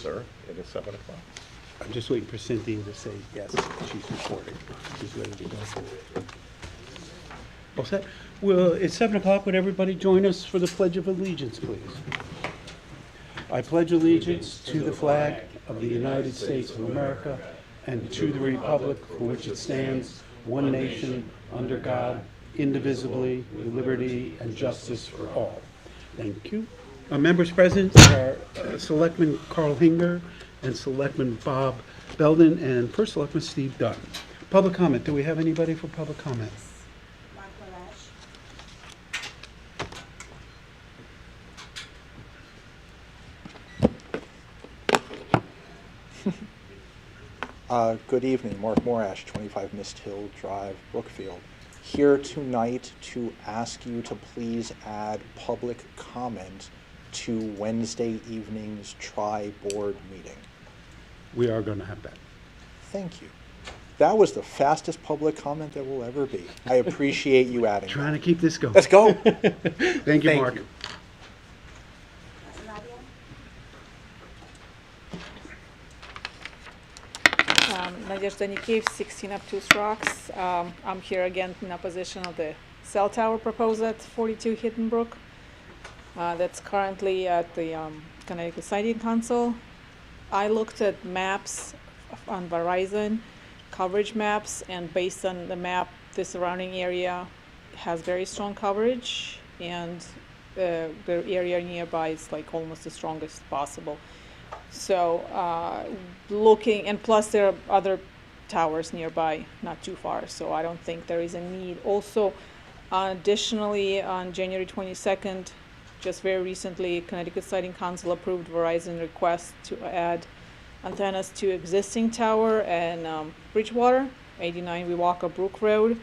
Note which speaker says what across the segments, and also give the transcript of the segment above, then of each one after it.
Speaker 1: sir. It is 7 o'clock.
Speaker 2: I'm just waiting for Cynthia to say yes, she's recording. She's ready to go. All set? Well, it's 7 o'clock. Would everybody join us for the Pledge of Allegiance, please? I pledge allegiance to the flag of the United States of America and to the republic for which it stands, one nation, under God, indivisible, with liberty and justice for all. Thank you. Members present are Selectman Carl Hinger and Selectman Bob Belden and First Selectman Steve Dunn. Public comment. Do we have anybody for public comment?
Speaker 3: Good evening, Mark Morash, 25 Mist Hill Drive, Brookfield. Here tonight to ask you to please add public comment to Wednesday evening's tri-board meeting.
Speaker 2: We are going to have that.
Speaker 3: Thank you. That was the fastest public comment there will ever be. I appreciate you adding that.
Speaker 2: Trying to keep this going.
Speaker 3: Let's go.
Speaker 2: Thank you, Mark.
Speaker 4: Nadezhda Nikiev, 16 Obtuse Rocks. I'm here again in opposition of the cell tower proposed at 42 Hidden Brook. That's currently at the Connecticut Siting Council. I looked at maps on Verizon, coverage maps, and based on the map, the surrounding area has very strong coverage, and the area nearby is like almost the strongest possible. So looking, and plus there are other towers nearby, not too far, so I don't think there is a need. Also, additionally, on January 22nd, just very recently, Connecticut Siting Council approved Verizon request to add antennas to existing tower and Bridgewater, 89 Weewalker Brook Road.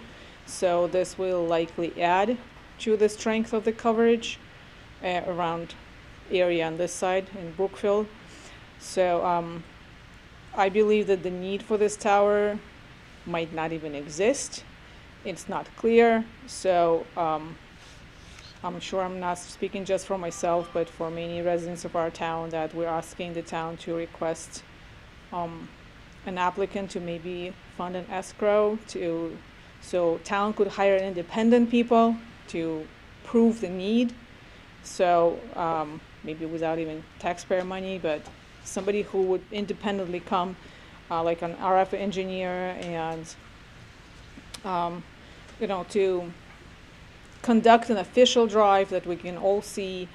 Speaker 4: So this will likely add to the strength of the coverage around area on this side in Brookfield. So I believe that the need for this tower might not even exist. It's not clear. So I'm sure I'm not speaking just for myself, but for many residents of our town, that we're asking the town to request an applicant to maybe fund an escrow so town could hire independent people to prove the need. So maybe without even taxpayer money, but somebody who would independently come, like an RF engineer, and to conduct an official drive that we can all see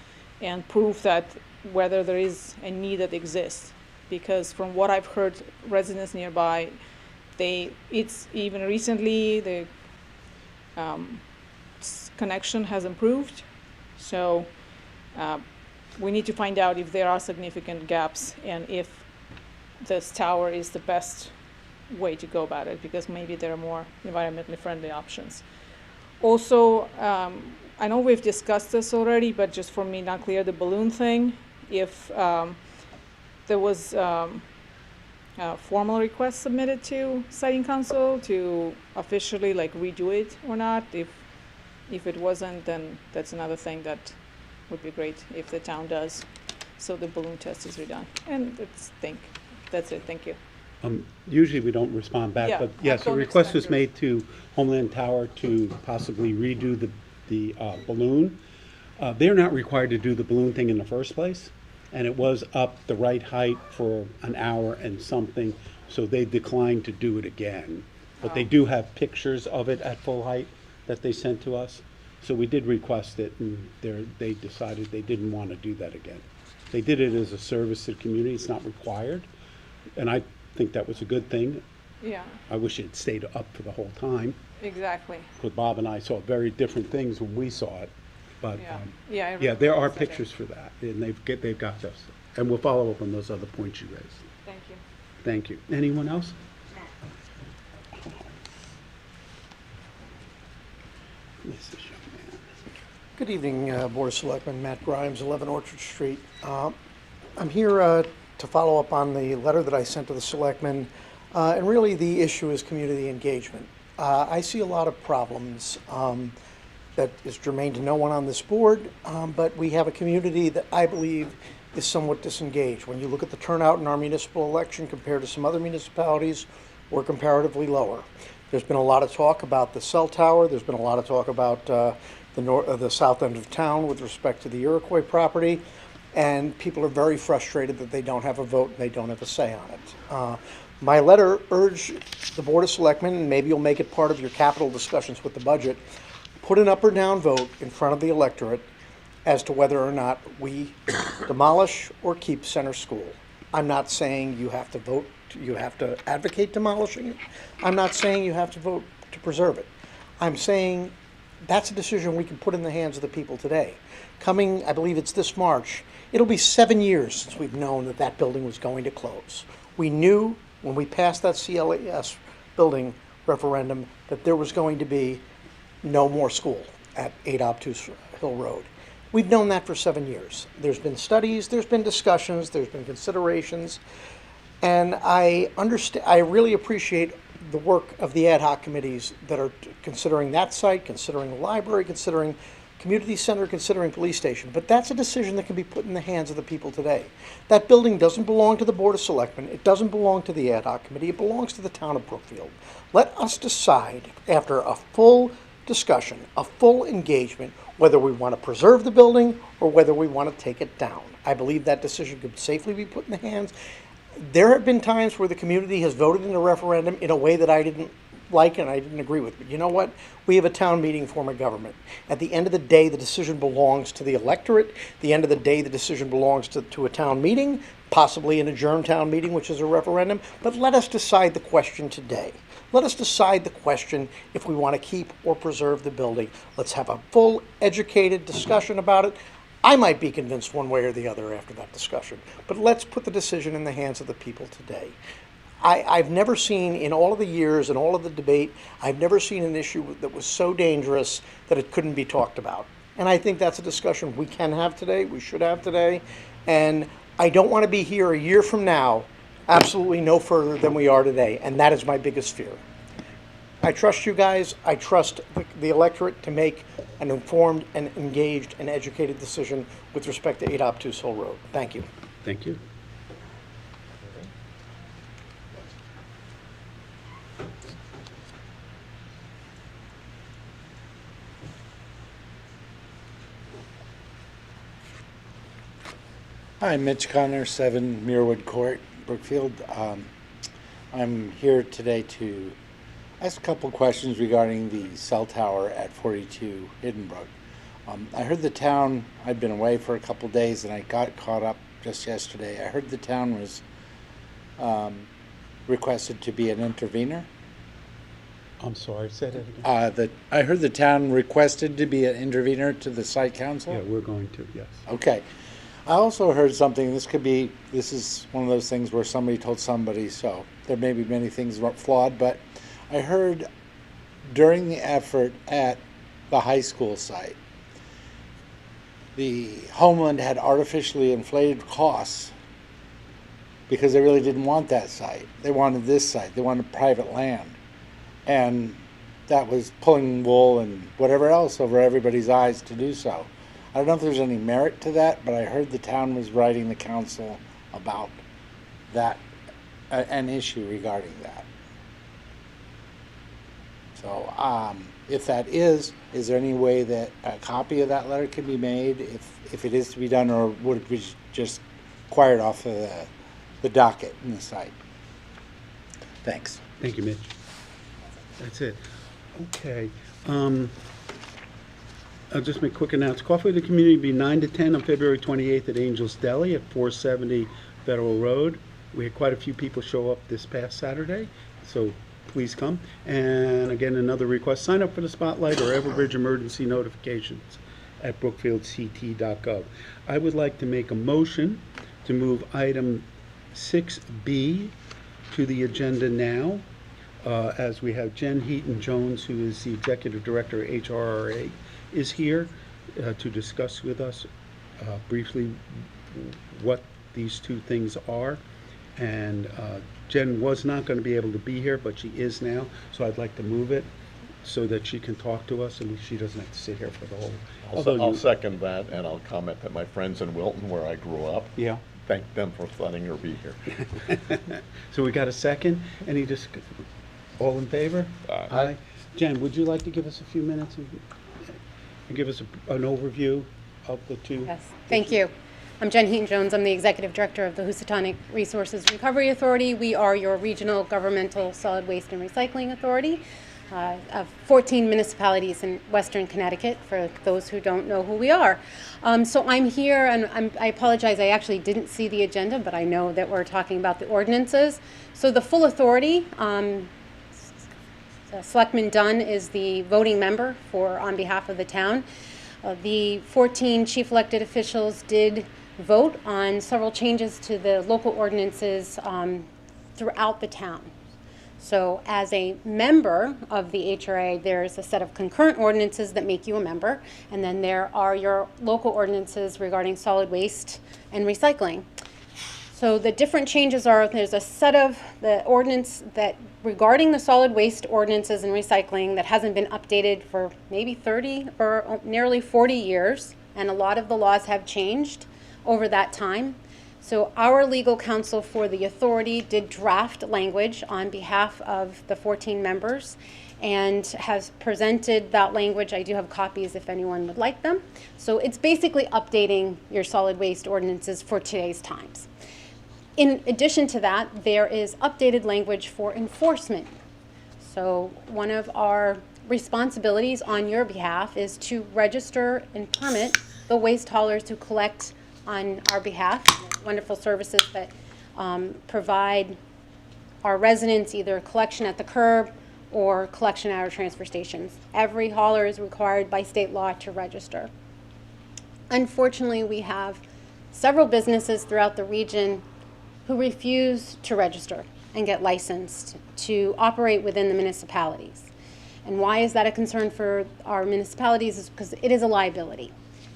Speaker 4: and prove that whether there is a need that exists. Because from what I've heard, residents nearby, it's even recently the connection has improved. So we need to find out if there are significant gaps and if this tower is the best way to go about it, because maybe there are more environmentally friendly options. Also, I know we've discussed this already, but just for me not clear, the balloon thing, if there was a formal request submitted to Siting Council to officially redo it or not. If it wasn't, then that's another thing that would be great if the town does. So the balloon test is redone. And that's it. Thank you.
Speaker 2: Usually we don't respond back,
Speaker 4: Yeah,
Speaker 2: but
Speaker 4: I
Speaker 2: yes, a
Speaker 4: don't
Speaker 2: request
Speaker 4: expect
Speaker 2: was
Speaker 4: yours.
Speaker 2: made to Homeland Tower to possibly redo the balloon. They're not required to do the balloon thing in the first place, and it was up the right height for an hour and something, so they declined to do it again. But they do have pictures of it at full height that they sent to us. So we did request it, and they decided they didn't want to do that again. They did it as a service to the community. It's not required, and I think that was a good thing.
Speaker 4: Yeah,
Speaker 2: I wish it stayed up for the whole time,
Speaker 4: exactly.
Speaker 2: because Bob and I saw very different things when we saw it. But
Speaker 4: Yeah. I
Speaker 2: yeah,
Speaker 4: remember
Speaker 2: there are
Speaker 4: you said that.
Speaker 2: pictures for that, and they've got those, and we'll follow up on those other points you raised.
Speaker 4: Thank you.
Speaker 2: Thank you. Anyone else? This is young man.
Speaker 5: Good evening, Board of Selectmen. Matt Grimes, 11 Orchard Street. I'm here to follow up on the letter that I sent to the Selectmen, and really the issue is community engagement. I see a lot of problems that is germane to no one on this board, but we have a community that I believe is somewhat disengaged. When you look at the turnout in our municipal election compared to some other municipalities, we're comparatively lower. There's been a lot of talk about the cell tower. There's been a lot of talk about the south end of town with respect to the Iroquois property, and people are very frustrated that they don't have a vote and they don't have a say on it. My letter urged the Board of Selectmen, and maybe you'll make it part of your capital discussions with the budget, put an up or down vote in front of the electorate as to whether or not we demolish or keep Center School. I'm not saying you have to vote, you have to advocate demolishing it. I'm not saying you have to vote to preserve it. I'm saying that's a decision we can put in the hands of the people today. Coming, I believe it's this March, it'll be 7 years since we've known that that building was going to close. We knew when we passed that CLAS building referendum that there was going to be no more school at 8 Obtuse Hill Road. We've known that for 7 years. There's been studies, there's been discussions, there's been considerations, and I really appreciate the work of the ad hoc committees that are considering that site, considering the library, considering community center, considering police station. But that's a decision that can be put in the hands of the people today. That building doesn't belong to the Board of Selectmen. It doesn't belong to the ad hoc committee. It belongs to the town of Brookfield. Let us decide after a full discussion, a full engagement, whether we want to preserve the building or whether we want to take it down. I believe that decision could safely be put in the hands. There have been times where the community has voted in a referendum in a way that I didn't like and I didn't agree with. But you know what? We have a town meeting form of government. At the end of the day, the decision belongs to the electorate. At the end of the day, the decision belongs to a town meeting, possibly an adjourned town meeting, which is a referendum. But let us decide the question today. Let us decide the question if we want to keep or preserve the building. Let's have a full, educated discussion about it. I might be convinced one way or the other after that discussion, but let's put the decision in the hands of the people today. I've never seen, in all of the years and all of the debate, I've never seen an issue that was so dangerous that it couldn't be talked about. And I think that's a discussion we can have today, we should have today, and I don't want to be here a year from now absolutely no further than we are today, and that is my biggest fear. I trust you guys. I trust the electorate to make an informed and engaged and educated decision with respect to 8 Obtuse Hill Road. Thank you.
Speaker 2: Thank you.
Speaker 1: Hi, Mitch Connor, 7 Muirwood Court, Brookfield. I'm here today to ask a couple questions regarding the cell tower at 42 Hiddenbrook. I heard the town, I'd been away for a couple days and I got caught up just yesterday. I heard the town was requested to be an intervener.
Speaker 2: I'm sorry, say that again.
Speaker 1: I heard the town requested to be an intervener to the site council.
Speaker 2: Yeah, we're going to, yes.
Speaker 1: Okay. I also heard something, this is one of those things where somebody told somebody, so there may be many things flawed, but I heard during the effort at the high school site, the Homeland had artificially inflated costs because they really didn't want that site. They wanted this site. They wanted private land. And that was pulling wool and whatever else over everybody's eyes to do so. I don't know if there's any merit to that, but I heard the town was writing the council about that, an issue regarding that. So if that is there any way that a copy of that letter can be made if it is to be done, or would it be just acquired off of the docket in the site? Thanks.
Speaker 2: Thank you, Mitch. That's it. Okay. I'll just make a quick announcement. Coffee with the community will be 9 to 10 on February 28th at Angels Deli at 470 Federal Road. We had quite a few people show up this past Saturday, so please come. And again, another request, sign up for the Spotlight or Everbridge emergency notifications at brookfieldct.gov. I would like to make a motion to move item 6B to the agenda now, as we have Jen Heaton-Jones, who is the Executive Director of HRRA, is here to discuss with us briefly what these two things are. And Jen was not going to be able to be here, but she is now, so I'd like to move it so that she can talk to us and she doesn't have to sit here for the whole.
Speaker 6: I'll second that, and I'll comment that my friends in Wilton, where I grew up,
Speaker 2: Yeah.
Speaker 6: thank them for letting her be here.
Speaker 2: So we got a second. Any all in favor?
Speaker 6: Aye.
Speaker 2: Jen, would you like to give us a few minutes and give us an overview of the two?
Speaker 7: Yes, thank you. I'm Jen Heaton-Jones. I'm the Executive Director of the Housatonic Resources Recovery Authority. We are your regional governmental solid waste and recycling authority of 14 municipalities in Western Connecticut, for those who don't know who we are. So I'm here, and I apologize, I actually didn't see the agenda, but I know that we're talking about the ordinances. So the full authority, Selectman Dunn is the voting member on behalf of the town. The 14 chief elected officials did vote on several changes to the local ordinances throughout the town. So as a member of the HRA, there's a set of concurrent ordinances that make you a member, and then there are your local ordinances regarding solid waste and recycling. So the different changes are, there's a set of the ordinance that regarding the solid waste ordinances and recycling that hasn't been updated for maybe 30 or nearly 40 years, and a lot of the laws have changed over that time. So our legal counsel for the authority did draft language on behalf of the 14 members and has presented that language. I do have copies if anyone would like them. So it's basically updating your solid waste ordinances for today's times. In addition to that, there is updated language for enforcement. So one of our responsibilities on your behalf is to register and permit the waste haulers who collect on our behalf. Wonderful services that provide our residents either collection at the curb or collection at our transfer stations. Every hauler is required by state law to register. Unfortunately, we have several businesses throughout the region who refuse to register and get licensed to operate within the municipalities. And why is that a concern for our municipalities? Is because it is a liability.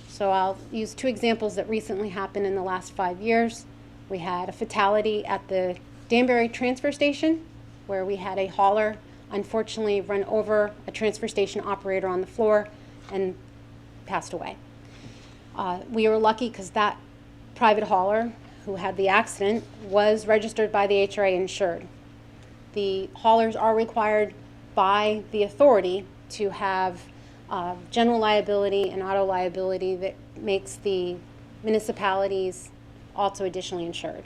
Speaker 7: So I'll use two examples that recently happened in the last 5 years. We had a fatality at the Danbury transfer station where we had a hauler unfortunately run over a transfer station operator on the floor and passed away. We were lucky because that private hauler who had the accident was registered by the HRA insured. The haulers are required by the authority to have general liability and auto liability that makes the municipalities also additionally insured,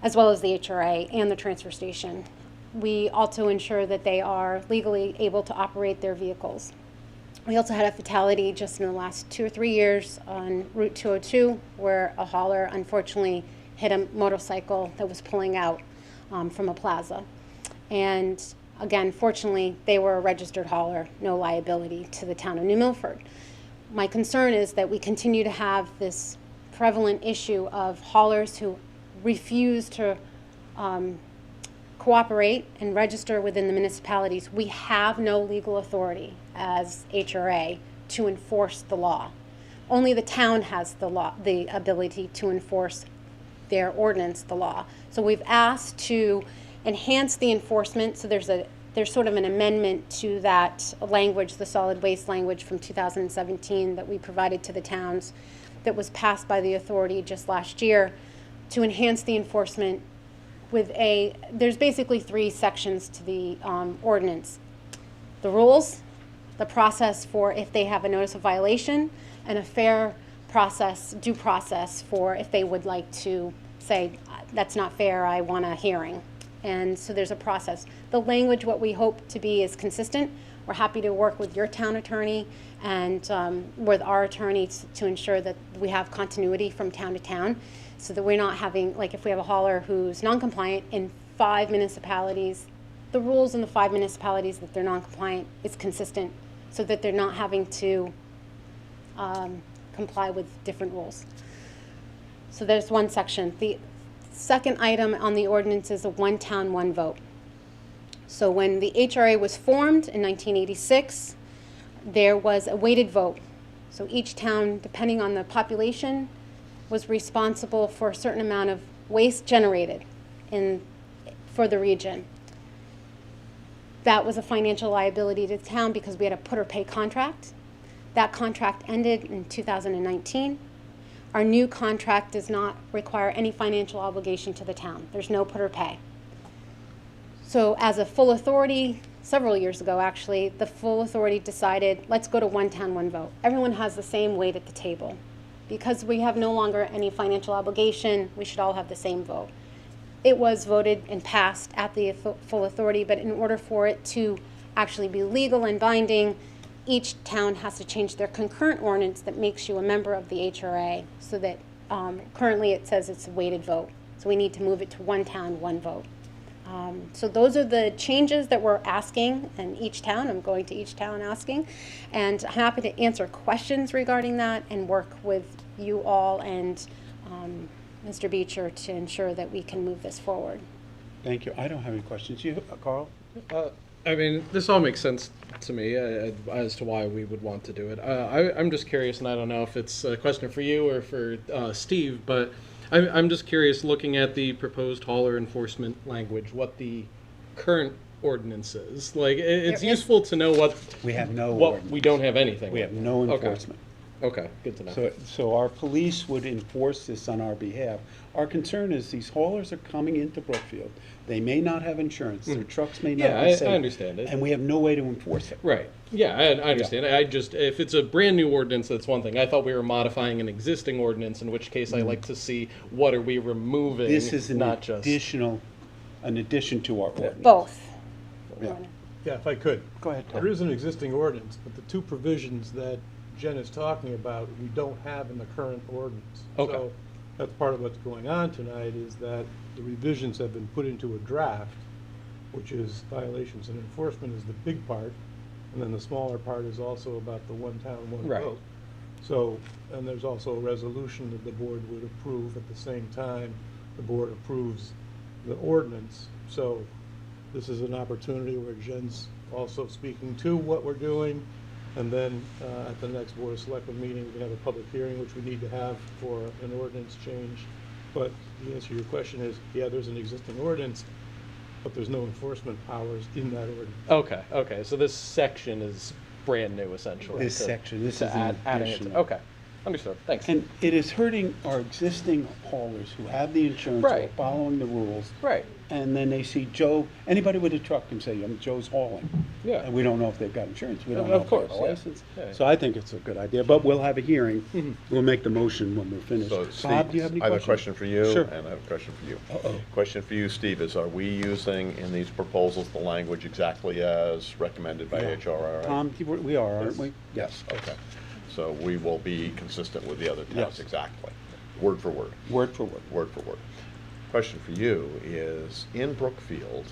Speaker 7: as well as the HRA and the transfer station. We also ensure that they are legally able to operate their vehicles. We also had a fatality just in the last 2 or 3 years on Route 202 where a hauler unfortunately hit a motorcycle that was pulling out from a plaza. And again, fortunately, they were a registered hauler, no liability to the town of New Milford. My concern is that we continue to have this prevalent issue of haulers who refuse to cooperate and register within the municipalities. We have no legal authority as HRA to enforce the law. Only the town has the ability to enforce their ordinance, the law. So we've asked to enhance the enforcement. So there's sort of an amendment to that language, the solid waste language from 2017 that we provided to the towns that was passed by the authority just last year to enhance the enforcement there's basically 3 sections to the ordinance. The rules, the process for if they have a notice of violation, and a fair process, due process for if they would like to say, that's not fair, I want a hearing. And so there's a process. The language, what we hope to be is consistent. We're happy to work with your town attorney and with our attorneys to ensure that we have continuity from town to town so that we're not having, like if we have a hauler who's non-compliant in 5 municipalities, the rules in the 5 municipalities that they're non-compliant is consistent so that they're not having to comply with different rules. So there's one section. The second item on the ordinance is a one town, one vote. So when the HRA was formed in 1986, there was a weighted vote. So each town, depending on the population, was responsible for a certain amount of waste generated for the region. That was a financial liability to the town because we had a put or pay contract. That contract ended in 2019. Our new contract does not require any financial obligation to the town. There's no put or pay. So as a full authority, several years ago actually, the full authority decided, let's go to one town, one vote. Everyone has the same weight at the table. Because we have no longer any financial obligation, we should all have the same vote. It was voted and passed at the full authority, but in order for it to actually be legal and binding, each town has to change their concurrent ordinance that makes you a member of the HRA, so that currently it says it's a weighted vote. So we need to move it to one town, one vote. So those are the changes that we're asking in each town. I'm going to each town asking, and I'm happy to answer questions regarding that and work with you all and Mr. Beecher to ensure that we can move this forward.
Speaker 2: Thank you. I don't have any questions. You, Carl?
Speaker 8: I mean, this all makes sense to me as to why we would want to do it. I'm just curious, and I don't know if it's a question for you or for Steve, but I'm just curious, looking at the proposed hauler enforcement language, what the current ordinance is. Like, it's
Speaker 7: There is-
Speaker 8: useful to know what
Speaker 2: We have no
Speaker 8: what
Speaker 2: ordinance.
Speaker 8: we don't have anything.
Speaker 2: We have no
Speaker 8: Okay.
Speaker 2: enforcement.
Speaker 8: Okay, good to know.
Speaker 2: So our police would enforce this on our behalf. Our concern is these haulers are coming into Brookfield. They may not have insurance. Their trucks may not
Speaker 8: Yeah,
Speaker 2: be
Speaker 8: I
Speaker 2: safe.
Speaker 8: understand it.
Speaker 2: And we have no way to enforce it.
Speaker 8: Right. Yeah, I understand. I just, if it's a brand new ordinance, that's one thing. I thought we were modifying an existing ordinance, in which case I like to see what are we removing,
Speaker 2: This is an
Speaker 8: not just.
Speaker 2: an addition to our ordinance.
Speaker 7: Both.
Speaker 2: Yeah.
Speaker 9: Yeah, if I could.
Speaker 2: Go ahead, Tom.
Speaker 9: There is an existing ordinance, but the two provisions that Jen is talking about, we don't have in the current ordinance.
Speaker 8: Okay.
Speaker 9: So that's part of what's going on tonight, is that the revisions have been put into a draft, which is violations and enforcement is the big part, and then the smaller part is also about the one town, one
Speaker 8: Right.
Speaker 9: vote. So, and there's also a resolution that the board would approve at the same time the board approves the ordinance. So this is an opportunity where Jen's also speaking to what we're doing. And then at the next Board of Selectmen meeting, we can have a public hearing, which we need to have for an ordinance change. But the answer to your question is, yeah, there's an existing ordinance, but there's no enforcement powers in that ordinance.
Speaker 8: Okay, so this section is brand new, essentially.
Speaker 2: This section, this
Speaker 8: to
Speaker 2: is an
Speaker 8: adding it to-
Speaker 2: additional.
Speaker 8: Okay, understood, thanks.
Speaker 2: And it is hurting our existing haulers who have the insurance, who are
Speaker 8: Right.
Speaker 2: following the rules.
Speaker 8: Right.
Speaker 2: And then they see Joe, anybody with a truck can say, Joe's hauling.
Speaker 8: Yeah.
Speaker 2: And we don't know if they've got insurance, we don't
Speaker 8: Of
Speaker 2: know if they have
Speaker 8: course,
Speaker 2: a
Speaker 8: yeah.
Speaker 2: license.
Speaker 8: Yeah.
Speaker 2: So I think it's a good idea, but we'll have a hearing. We'll make the motion when we're finished.
Speaker 6: So,
Speaker 2: Bob,
Speaker 6: Steve,
Speaker 2: do you have any
Speaker 6: I have a
Speaker 2: questions?
Speaker 6: question for you,
Speaker 2: Sure.
Speaker 6: and I have a question for you.
Speaker 2: Uh-oh.
Speaker 6: Question for you, Steve, is are we using in these proposals the language exactly as recommended by
Speaker 2: Yeah.
Speaker 6: HRRA?
Speaker 2: Tom, we are, aren't we?
Speaker 6: Yes, okay. So we will be consistent with the other towns
Speaker 2: Yes.
Speaker 6: exactly, word for word.
Speaker 2: Word for word.
Speaker 6: Word for word. Question for you is, in Brookfield,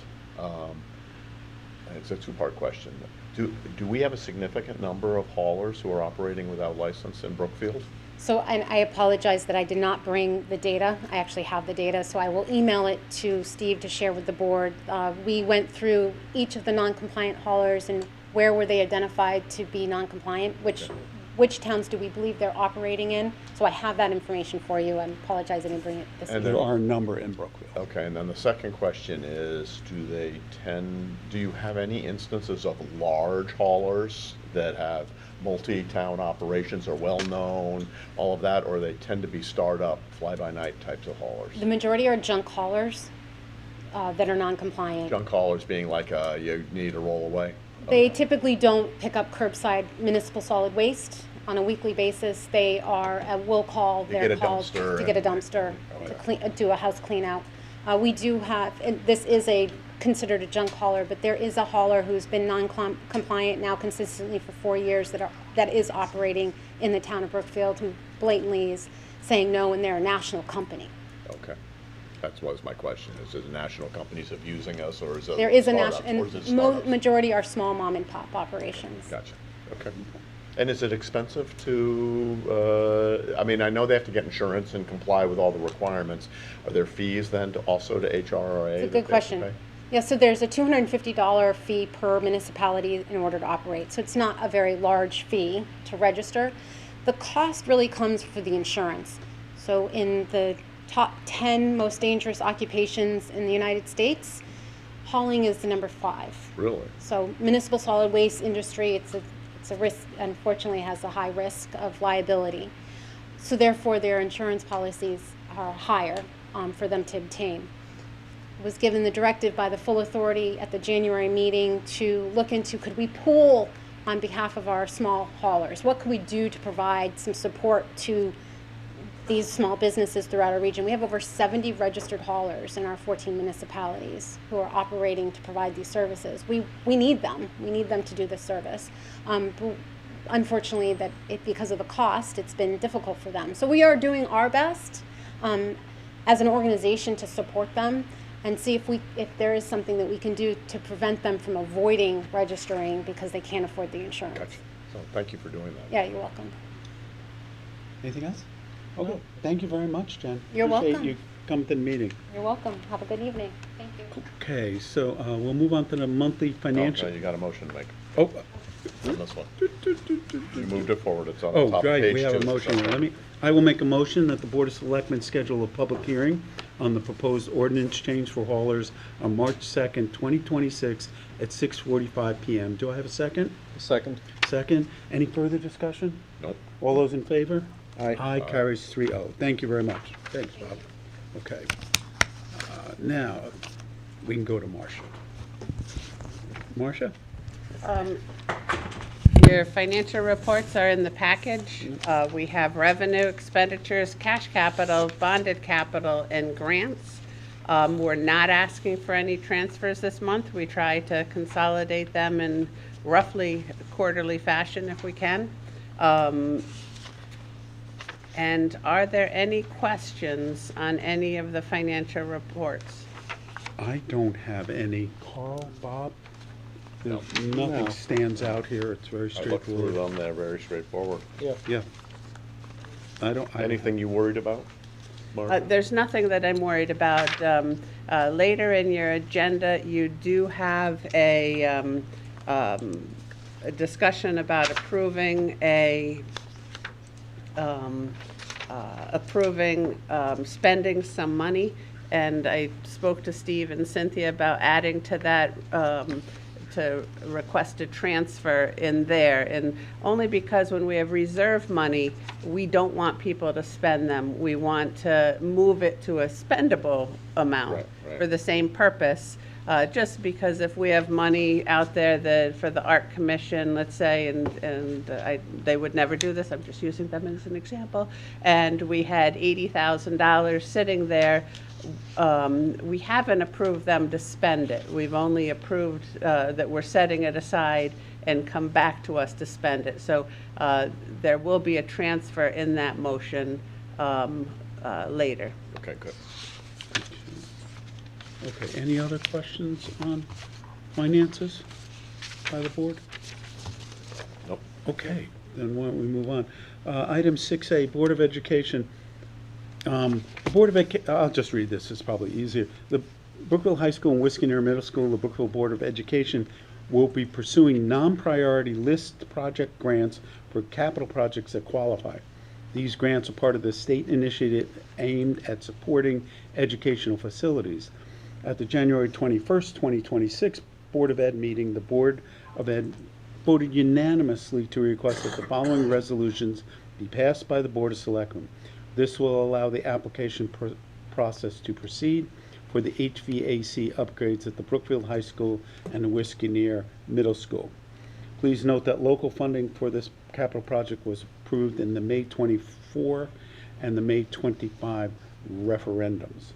Speaker 6: it's a two-part question. Do we have a significant number of haulers who are operating without license in Brookfield?
Speaker 7: So, and I apologize that I did not bring the data. I actually have the data, so I will email it to Steve to share with the board. We went through each of the non-compliant haulers and where were they identified to be non-compliant, which towns do we believe they're operating in. So I have that information for you. I apologize I didn't bring it this
Speaker 6: And
Speaker 7: evening.
Speaker 2: There are a number in Brookfield.
Speaker 6: Okay, and then the second question is, do you have any instances of large haulers that have multi-town operations, are well-known, all of that, or they tend to be startup, fly-by-night types of haulers?
Speaker 7: The majority are junk haulers that are non-compliant.
Speaker 6: Junk haulers being like, you need to roll away?
Speaker 7: They typically don't pick up curbside municipal solid waste on a weekly basis. They are, will call,
Speaker 6: They
Speaker 7: they're
Speaker 6: get a
Speaker 7: called
Speaker 6: dumpster
Speaker 7: to get a
Speaker 6: and-
Speaker 7: dumpster, to
Speaker 6: Okay.
Speaker 7: clean, do a house clean out. We do have, and this is considered a junk hauler, but there is a hauler who's been non-compliant now consistently for 4 years that is operating in the town of Brookfield, who blatantly is saying no, and they're a national company.
Speaker 6: Okay. That was my question. Is it national companies of using us, or is it
Speaker 7: There is a
Speaker 6: startups,
Speaker 7: national,
Speaker 6: or is it
Speaker 7: and
Speaker 6: startups?
Speaker 7: majority are small mom and pop operations.
Speaker 6: Gotcha. Okay. And is it expensive to, I mean, I know they have to get insurance and comply with all the requirements. Are there fees then to also to HRRA?
Speaker 7: It's a
Speaker 6: that
Speaker 7: good
Speaker 6: they have to
Speaker 7: question.
Speaker 6: pay?
Speaker 7: Yeah, so there's a $250 fee per municipality in order to operate. So it's not a very large fee to register. The cost really comes for the insurance. So in the top 10 most dangerous occupations in the United States, hauling is the number 5.
Speaker 6: Really?
Speaker 7: So municipal solid waste industry, it's a risk, unfortunately has a high risk of liability. So therefore their insurance policies are higher for them to obtain. Was given the directive by the full authority at the January meeting to look into, could we pool on behalf of our small haulers? What could we do to provide some support to these small businesses throughout our region? We have over 70 registered haulers in our 14 municipalities who are operating to provide these services. We need them. We need them to do this service. But unfortunately, because of the cost, it's been difficult for them. So we are doing our best as an organization to support them and see if there is something that we can do to prevent them from avoiding registering because they can't afford the insurance.
Speaker 6: Gotcha. So thank you for doing that.
Speaker 7: Yeah, you're welcome.
Speaker 2: Anything else? Okay, thank you very much, Jen.
Speaker 7: You're
Speaker 2: Appreciate
Speaker 7: welcome.
Speaker 2: you coming to the meeting.
Speaker 7: You're welcome. Have a good evening. Thank you.
Speaker 2: Okay, so we'll move on to the monthly
Speaker 6: Oh,
Speaker 2: financial.
Speaker 6: no, you got a motion to make
Speaker 2: Oh,
Speaker 6: on this one. You moved it forward, it's on the
Speaker 2: oh,
Speaker 6: top of
Speaker 2: right,
Speaker 6: page
Speaker 2: we have a
Speaker 6: 2.
Speaker 2: motion. I will make a motion that the Board of Selectmen schedule a public hearing on the proposed ordinance change for haulers on March 2nd, 2026 at 6:45 PM. Do I have a second?
Speaker 8: Second.
Speaker 2: Second. Any further discussion?
Speaker 6: Nope.
Speaker 2: All those in favor?
Speaker 8: Aye.
Speaker 2: Aye, carries 3-0. Thank you very much. Thanks, Bob. Okay. Now, we can go to Marcia. Marcia?
Speaker 10: Your financial reports are in the package. We have revenue, expenditures, cash capital, bonded capital, and grants. We're not asking for any transfers this month. We try to consolidate them in roughly quarterly fashion if we can. And are there any questions on any of the financial reports?
Speaker 2: I don't have any. Carl, Bob? Nothing stands out here. It's very
Speaker 6: I looked through
Speaker 2: straightforward.
Speaker 6: them, they're very straightforward.
Speaker 2: Yeah.
Speaker 6: Anything you worried about, Mark?
Speaker 10: There's nothing that I'm worried about. Later in your agenda, you do have a discussion about approving spending some money. And I spoke to Steve and Cynthia about adding to that to request a transfer in there, and only because when we have reserve money, we don't want people to spend them. We want to move it to a spendable amount for the same purpose. Just because if we have money out there for the art commission, let's say, and they would never do this, I'm just using them as an example, and we had $80,000 sitting there, we haven't approved them to spend it. We've only approved that we're setting it aside and come back to us to spend it. So there will be a transfer in that motion later.
Speaker 6: Okay, good.
Speaker 2: Okay, any other questions on finances by the board?
Speaker 6: Nope.
Speaker 2: Okay, then why don't we move on? Item 6A, Board of Education. The Board of I'll just read this, it's probably easier. The Brookville High School and Wisconsin Middle School, the Brookville Board of Education will be pursuing non-priority list project grants for capital projects that qualify. These grants are part of the state initiative aimed at supporting educational facilities. At the January 21st, 2026 Board of Ed meeting, the Board of Ed voted unanimously to request that the following resolutions be passed by the Board of Selectmen. This will allow the application process to proceed for the HVAC upgrades at the Brookfield High School and the Wisconsin Middle School. Please note that local funding for this capital project was approved in the May 24 and the May 25 referendums.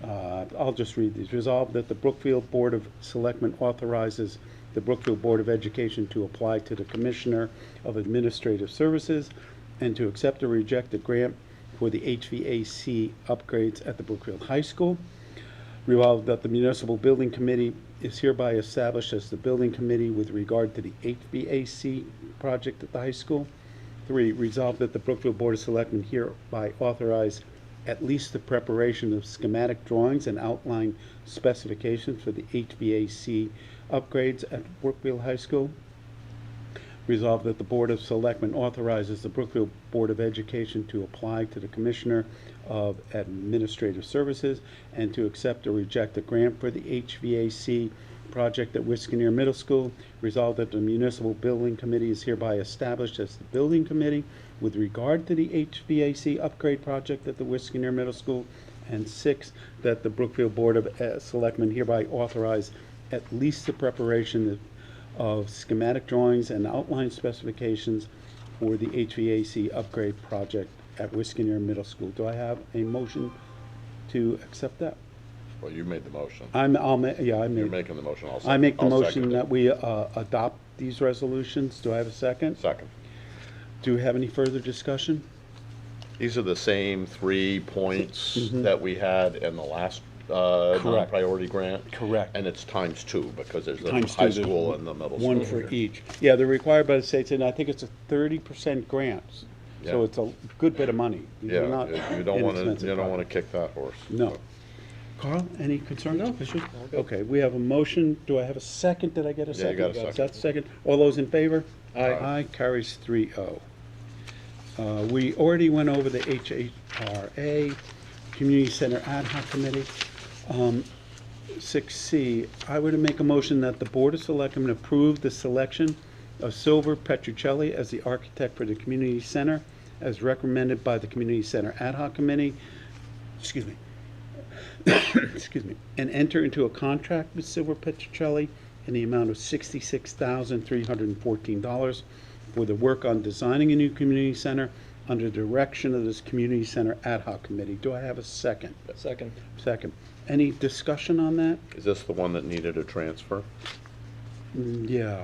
Speaker 2: I'll just read these. Resolved that the Brookfield Board of Selectmen authorizes the Brookfield Board of Education to apply to the Commissioner of Administrative Services and to accept or reject a grant for the HVAC upgrades at the Brookfield High School. Resolved that the Municipal Building Committee is hereby established as the building committee with regard to the HVAC project at the high school. 3, resolved that the Brookfield Board of Selectmen hereby authorize at least the preparation of schematic drawings and outline specifications for the HVAC upgrades at Brookfield High School. Resolved that the Board of Selectmen authorizes the Brookfield Board of Education to apply to the Commissioner of Administrative Services and to accept or reject a grant for the HVAC project at Wisconsin Middle School. Resolved that the Municipal Building Committee is hereby established as the building committee with regard to the HVAC upgrade project at the Wisconsin Middle School. And 6, that the Brookfield Board of Selectmen hereby authorize at least the preparation of schematic drawings and outline specifications for the HVAC upgrade project at Wisconsin Middle School. Do I have a motion to accept that?
Speaker 6: Well, you made the motion.
Speaker 2: I
Speaker 6: You're
Speaker 2: made,
Speaker 6: making the motion.
Speaker 2: I make the
Speaker 6: I'll
Speaker 2: motion
Speaker 6: second it.
Speaker 2: that we adopt these resolutions. Do I have a second?
Speaker 6: Second.
Speaker 2: Do we have any further discussion?
Speaker 6: These are the same 3 points that we had in the last
Speaker 2: Correct.
Speaker 6: non-priority grant?
Speaker 2: Correct.
Speaker 6: And it's ×2 because there's the
Speaker 2: Times
Speaker 6: high
Speaker 2: two, there's
Speaker 6: school and the middle school.
Speaker 2: One for each. Yeah, they're required by the states, and I think it's a 30% grant. So
Speaker 6: Yeah.
Speaker 2: it's a good bit of money. These are
Speaker 6: Yeah,
Speaker 2: not
Speaker 6: you don't want to,
Speaker 2: inexpensive
Speaker 6: you don't want
Speaker 2: projects.
Speaker 6: to kick that horse.
Speaker 2: No. Carl, any concerns? No, okay, we have a motion. Do I have a second? Did I get a
Speaker 6: Yeah,
Speaker 2: second?
Speaker 6: you got a
Speaker 2: Is
Speaker 6: second.
Speaker 2: that second? All those in favor?
Speaker 8: Aye.
Speaker 2: Aye, carries 3-0. We already went over the HHRA, Community Center Ad Hoc Committee. 6C, I would make a motion that the Board of Selectmen approve the selection of Silver Petruccelli as the architect for the community center as recommended by the Community Center Ad Hoc Committee, excuse me, excuse me, and enter into a contract with Silver Petruccelli in the amount of $66,314 for the work on designing a new community center under the direction of this Community Center Ad Hoc Committee. Do I have a second?
Speaker 8: Second.
Speaker 2: Second. Any discussion on that?
Speaker 6: Is this the one that needed a transfer?
Speaker 2: Yeah.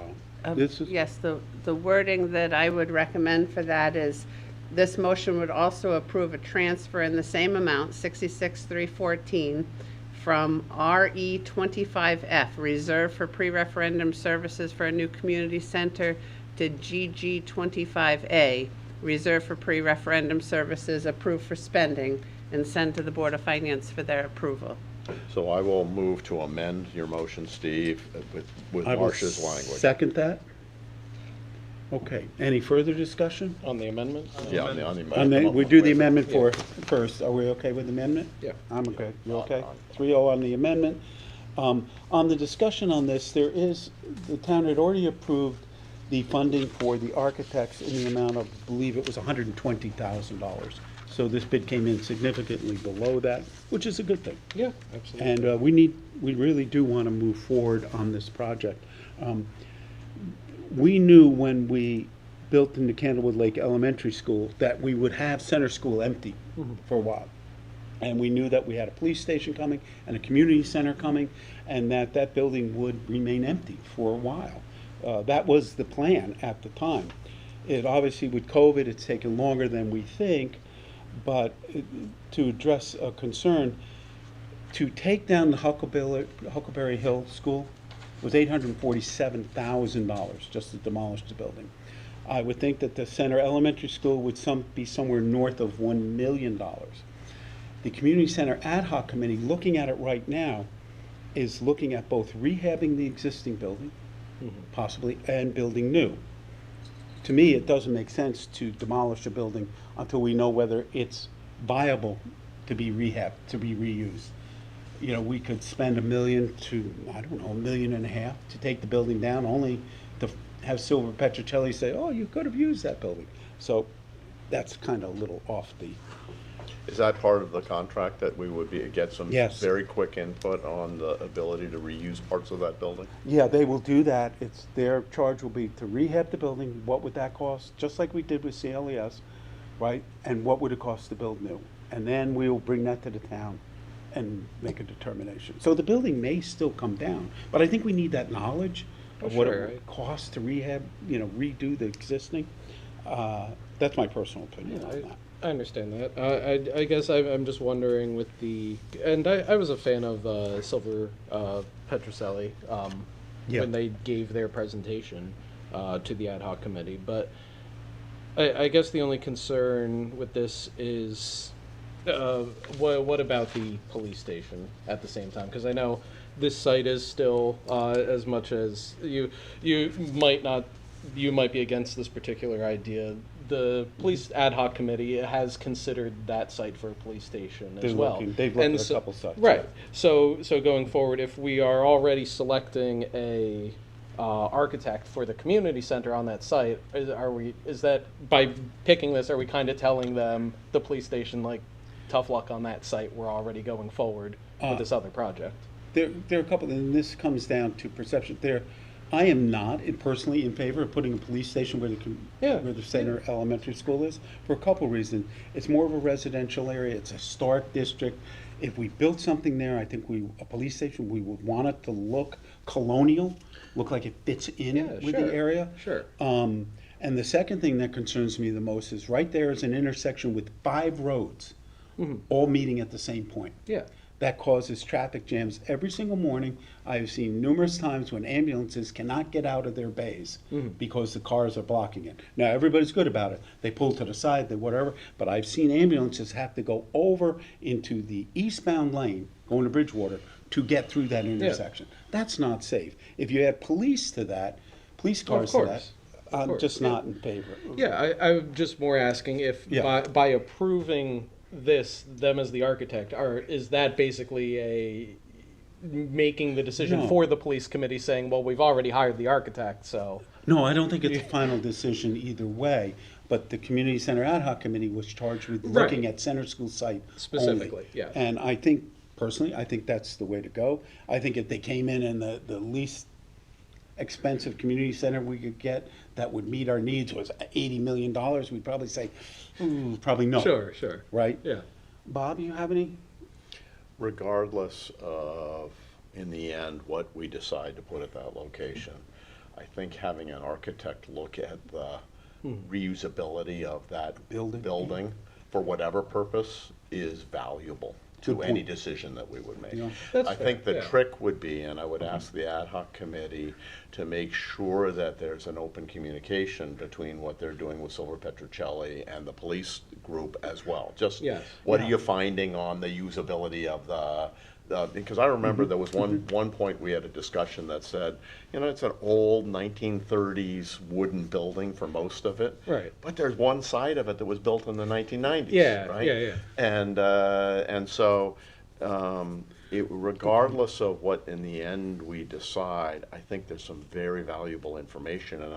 Speaker 2: This is,
Speaker 10: Yes, the wording that I would recommend for that is, this motion would also approve a transfer in the same amount, 66,314, from RE 25F, Reserve for Pre-Referendum Services for a New Community Center, to GG 25A, Reserve for Pre-Referendum Services, approved for spending, and send to the Board of Finance for their approval.
Speaker 6: So I will move to amend your motion, Steve, with
Speaker 2: I will
Speaker 6: Marcia's language.
Speaker 2: second that. Okay. Any further discussion?
Speaker 8: On the amendment?
Speaker 6: Yeah, on the
Speaker 2: We do the amendment for first. Are we okay with the amendment?
Speaker 8: Yeah.
Speaker 2: I'm okay. You okay?
Speaker 6: On.
Speaker 2: 3-0 on the amendment. On the discussion on this, the town had already approved the funding for the architects in the amount of, I believe it was $120,000. So this bid came in significantly below that, which is a good thing.
Speaker 8: Yeah, absolutely.
Speaker 2: And we really do want to move forward on this project. We knew when we built into Candlewood Lake Elementary School that we would have center school empty for a while. And we knew that we had a police station coming and a community center coming, and that building would remain empty for a while. That was the plan at the time. It obviously, with COVID, it's taken longer than we think, but to address a concern, to take down the Huckleberry Hill School was $847,000 just to demolish the building. I would think that the Center Elementary School would be somewhere north of $1 million. The Community Center Ad Hoc Committee, looking at it right now, is looking at both rehabbing the existing building, possibly, and building new. To me, it doesn't make sense to demolish a building until we know whether it's viable to be rehabbed, to be reused. You know, we could spend $1 million to, I don't know, $1.5 million to take the building down, only to have Silver Petruccelli say, oh, you could have used that building. So that's kind of a little off the,
Speaker 6: Is that part of the contract that we would get some
Speaker 2: Yes.
Speaker 6: very quick input on the ability to reuse parts of that building?
Speaker 2: yeah, they will do that. It's, their charge will be to rehab the building. What would that cost? Just like we did with CLES, right? And what would it cost to build new? And then we will bring that to the town and make a determination. So the building may still come down, but I think we need that knowledge of what
Speaker 8: sure,
Speaker 2: it
Speaker 8: right.
Speaker 2: costs to rehab, redo the existing. That's my personal opinion on that.
Speaker 8: I understand that. I guess I'm just wondering with and I was a fan of Silver Petruccelli
Speaker 2: Yeah.
Speaker 8: when they gave their presentation to the ad hoc committee, but I guess the only concern with this is what about the police station at the same time? Because I know this site is still, as much as you might not you might be against this particular idea, the police ad hoc committee has considered that site for a police station as
Speaker 2: They're
Speaker 8: well.
Speaker 2: looking- they've looked
Speaker 8: And
Speaker 2: at a
Speaker 8: so-
Speaker 2: couple sites,
Speaker 8: Right.
Speaker 2: yeah.
Speaker 8: So going forward, if we are already selecting a architect for the community center on that site, is that by picking this, are we kind of telling them, the police station, like, tough luck on that site, we're already going forward with this other project?
Speaker 2: There are a couple, and this comes down to perception. I am not personally in favor of putting a police station where where the center elementary school is, for a couple reasons. It's more of a residential area, it's a historic district. If we built something there, I think a police station, we would want it to look colonial, look like it fits in
Speaker 8: Yeah,
Speaker 2: with
Speaker 8: sure,
Speaker 2: the area.
Speaker 8: sure.
Speaker 2: And the second thing that concerns me the most is right there is an intersection with 5 roads, all meeting at the same point.
Speaker 8: Yeah.
Speaker 2: That causes traffic jams every single morning. I've seen numerous times when ambulances cannot get out of their bays because the cars are blocking it. Now, everybody's good about it. They pull to the side, they whatever, but I've seen ambulances have to go over into the eastbound lane, going to Bridgewater, to get through that intersection. That's not safe. If you add police to that, police cars to that,
Speaker 8: course.
Speaker 2: I'm
Speaker 8: course,
Speaker 2: just
Speaker 8: yeah.
Speaker 2: not in favor.
Speaker 8: Yeah, I'm just more asking if
Speaker 2: Yeah.
Speaker 8: by approving this, them as the architect, is that basically making the decision
Speaker 2: No.
Speaker 8: for the police committee saying, well, we've already hired the architect, so.
Speaker 2: No, I don't think it's a final decision either way, but the Community Center Ad hoc Committee was charged with looking
Speaker 8: Right.
Speaker 2: at center school site
Speaker 8: Specifically,
Speaker 2: only.
Speaker 8: yeah.
Speaker 2: And I think, personally, I think that's the way to go. I think if they came in and the least expensive community center we could get that would meet our needs was $80 million, we'd probably say, probably no.
Speaker 8: Sure.
Speaker 2: Right?
Speaker 8: Yeah.
Speaker 2: Bob, you have any?
Speaker 6: Regardless of, in the end, what we decide to put at that location, I think having an architect look at the reusability of that building for whatever purpose is valuable to
Speaker 2: Good
Speaker 6: any
Speaker 2: point.
Speaker 6: decision that we would make.
Speaker 2: Yeah.
Speaker 8: That's
Speaker 6: I think
Speaker 8: fair,
Speaker 6: the
Speaker 8: yeah.
Speaker 6: trick would be, and I would ask the ad hoc committee to make sure that there's an open communication between what they're doing with Silver Petrocelli and the police group as well. Just
Speaker 8: Yes.
Speaker 6: what are you finding on the usability of because I remember there was one point we had a discussion that said, it's an old 1930s wooden building for most of it.
Speaker 8: Right.
Speaker 6: But there's one side of it that was built in the 1990s.
Speaker 8: Yeah,
Speaker 6: right?
Speaker 8: yeah.
Speaker 6: And so, regardless of what in the end we decide, I think there's some very valuable information, and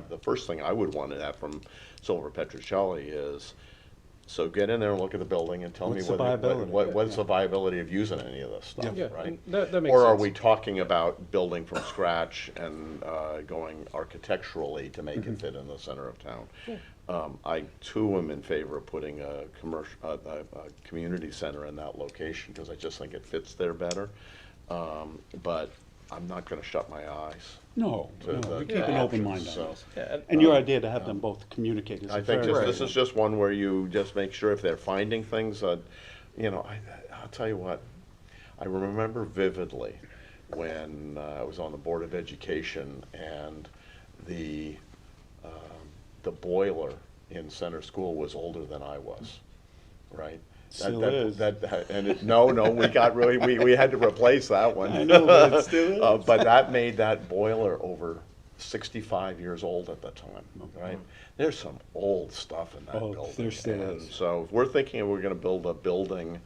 Speaker 6: the first thing I would want to have from Silver Petrocelli is, so get in there and look at the building and tell me
Speaker 2: What's the
Speaker 6: what's
Speaker 2: viability?
Speaker 6: the viability of using any of this stuff,
Speaker 8: Yeah,
Speaker 6: right?
Speaker 8: and that makes
Speaker 6: Or are
Speaker 8: sense.
Speaker 6: we talking about building from scratch and going architecturally to make it fit in the center of town? I too am in favor of putting a community center in that location because I just think it fits there better. But I'm not going to shut my eyes.
Speaker 2: No,
Speaker 6: To the
Speaker 2: we keep an open mind
Speaker 6: options,
Speaker 2: on
Speaker 6: so.
Speaker 2: this.
Speaker 8: Yeah,
Speaker 2: And your idea to have them both communicate is
Speaker 6: I think
Speaker 2: very
Speaker 6: this is just one where you just make sure if they're finding things, I'll tell you what, I remember vividly when I was on the Board of Education and the boiler in Center School was older than I was, right?
Speaker 2: Still is.
Speaker 6: We had to replace that one.
Speaker 2: I know, but it still is.
Speaker 6: But that made that boiler over 65 years old at the time, right? There's some old stuff in that
Speaker 2: Oh,
Speaker 6: building.
Speaker 2: there still
Speaker 6: and
Speaker 2: is.
Speaker 6: So if we're thinking we're gonna build a building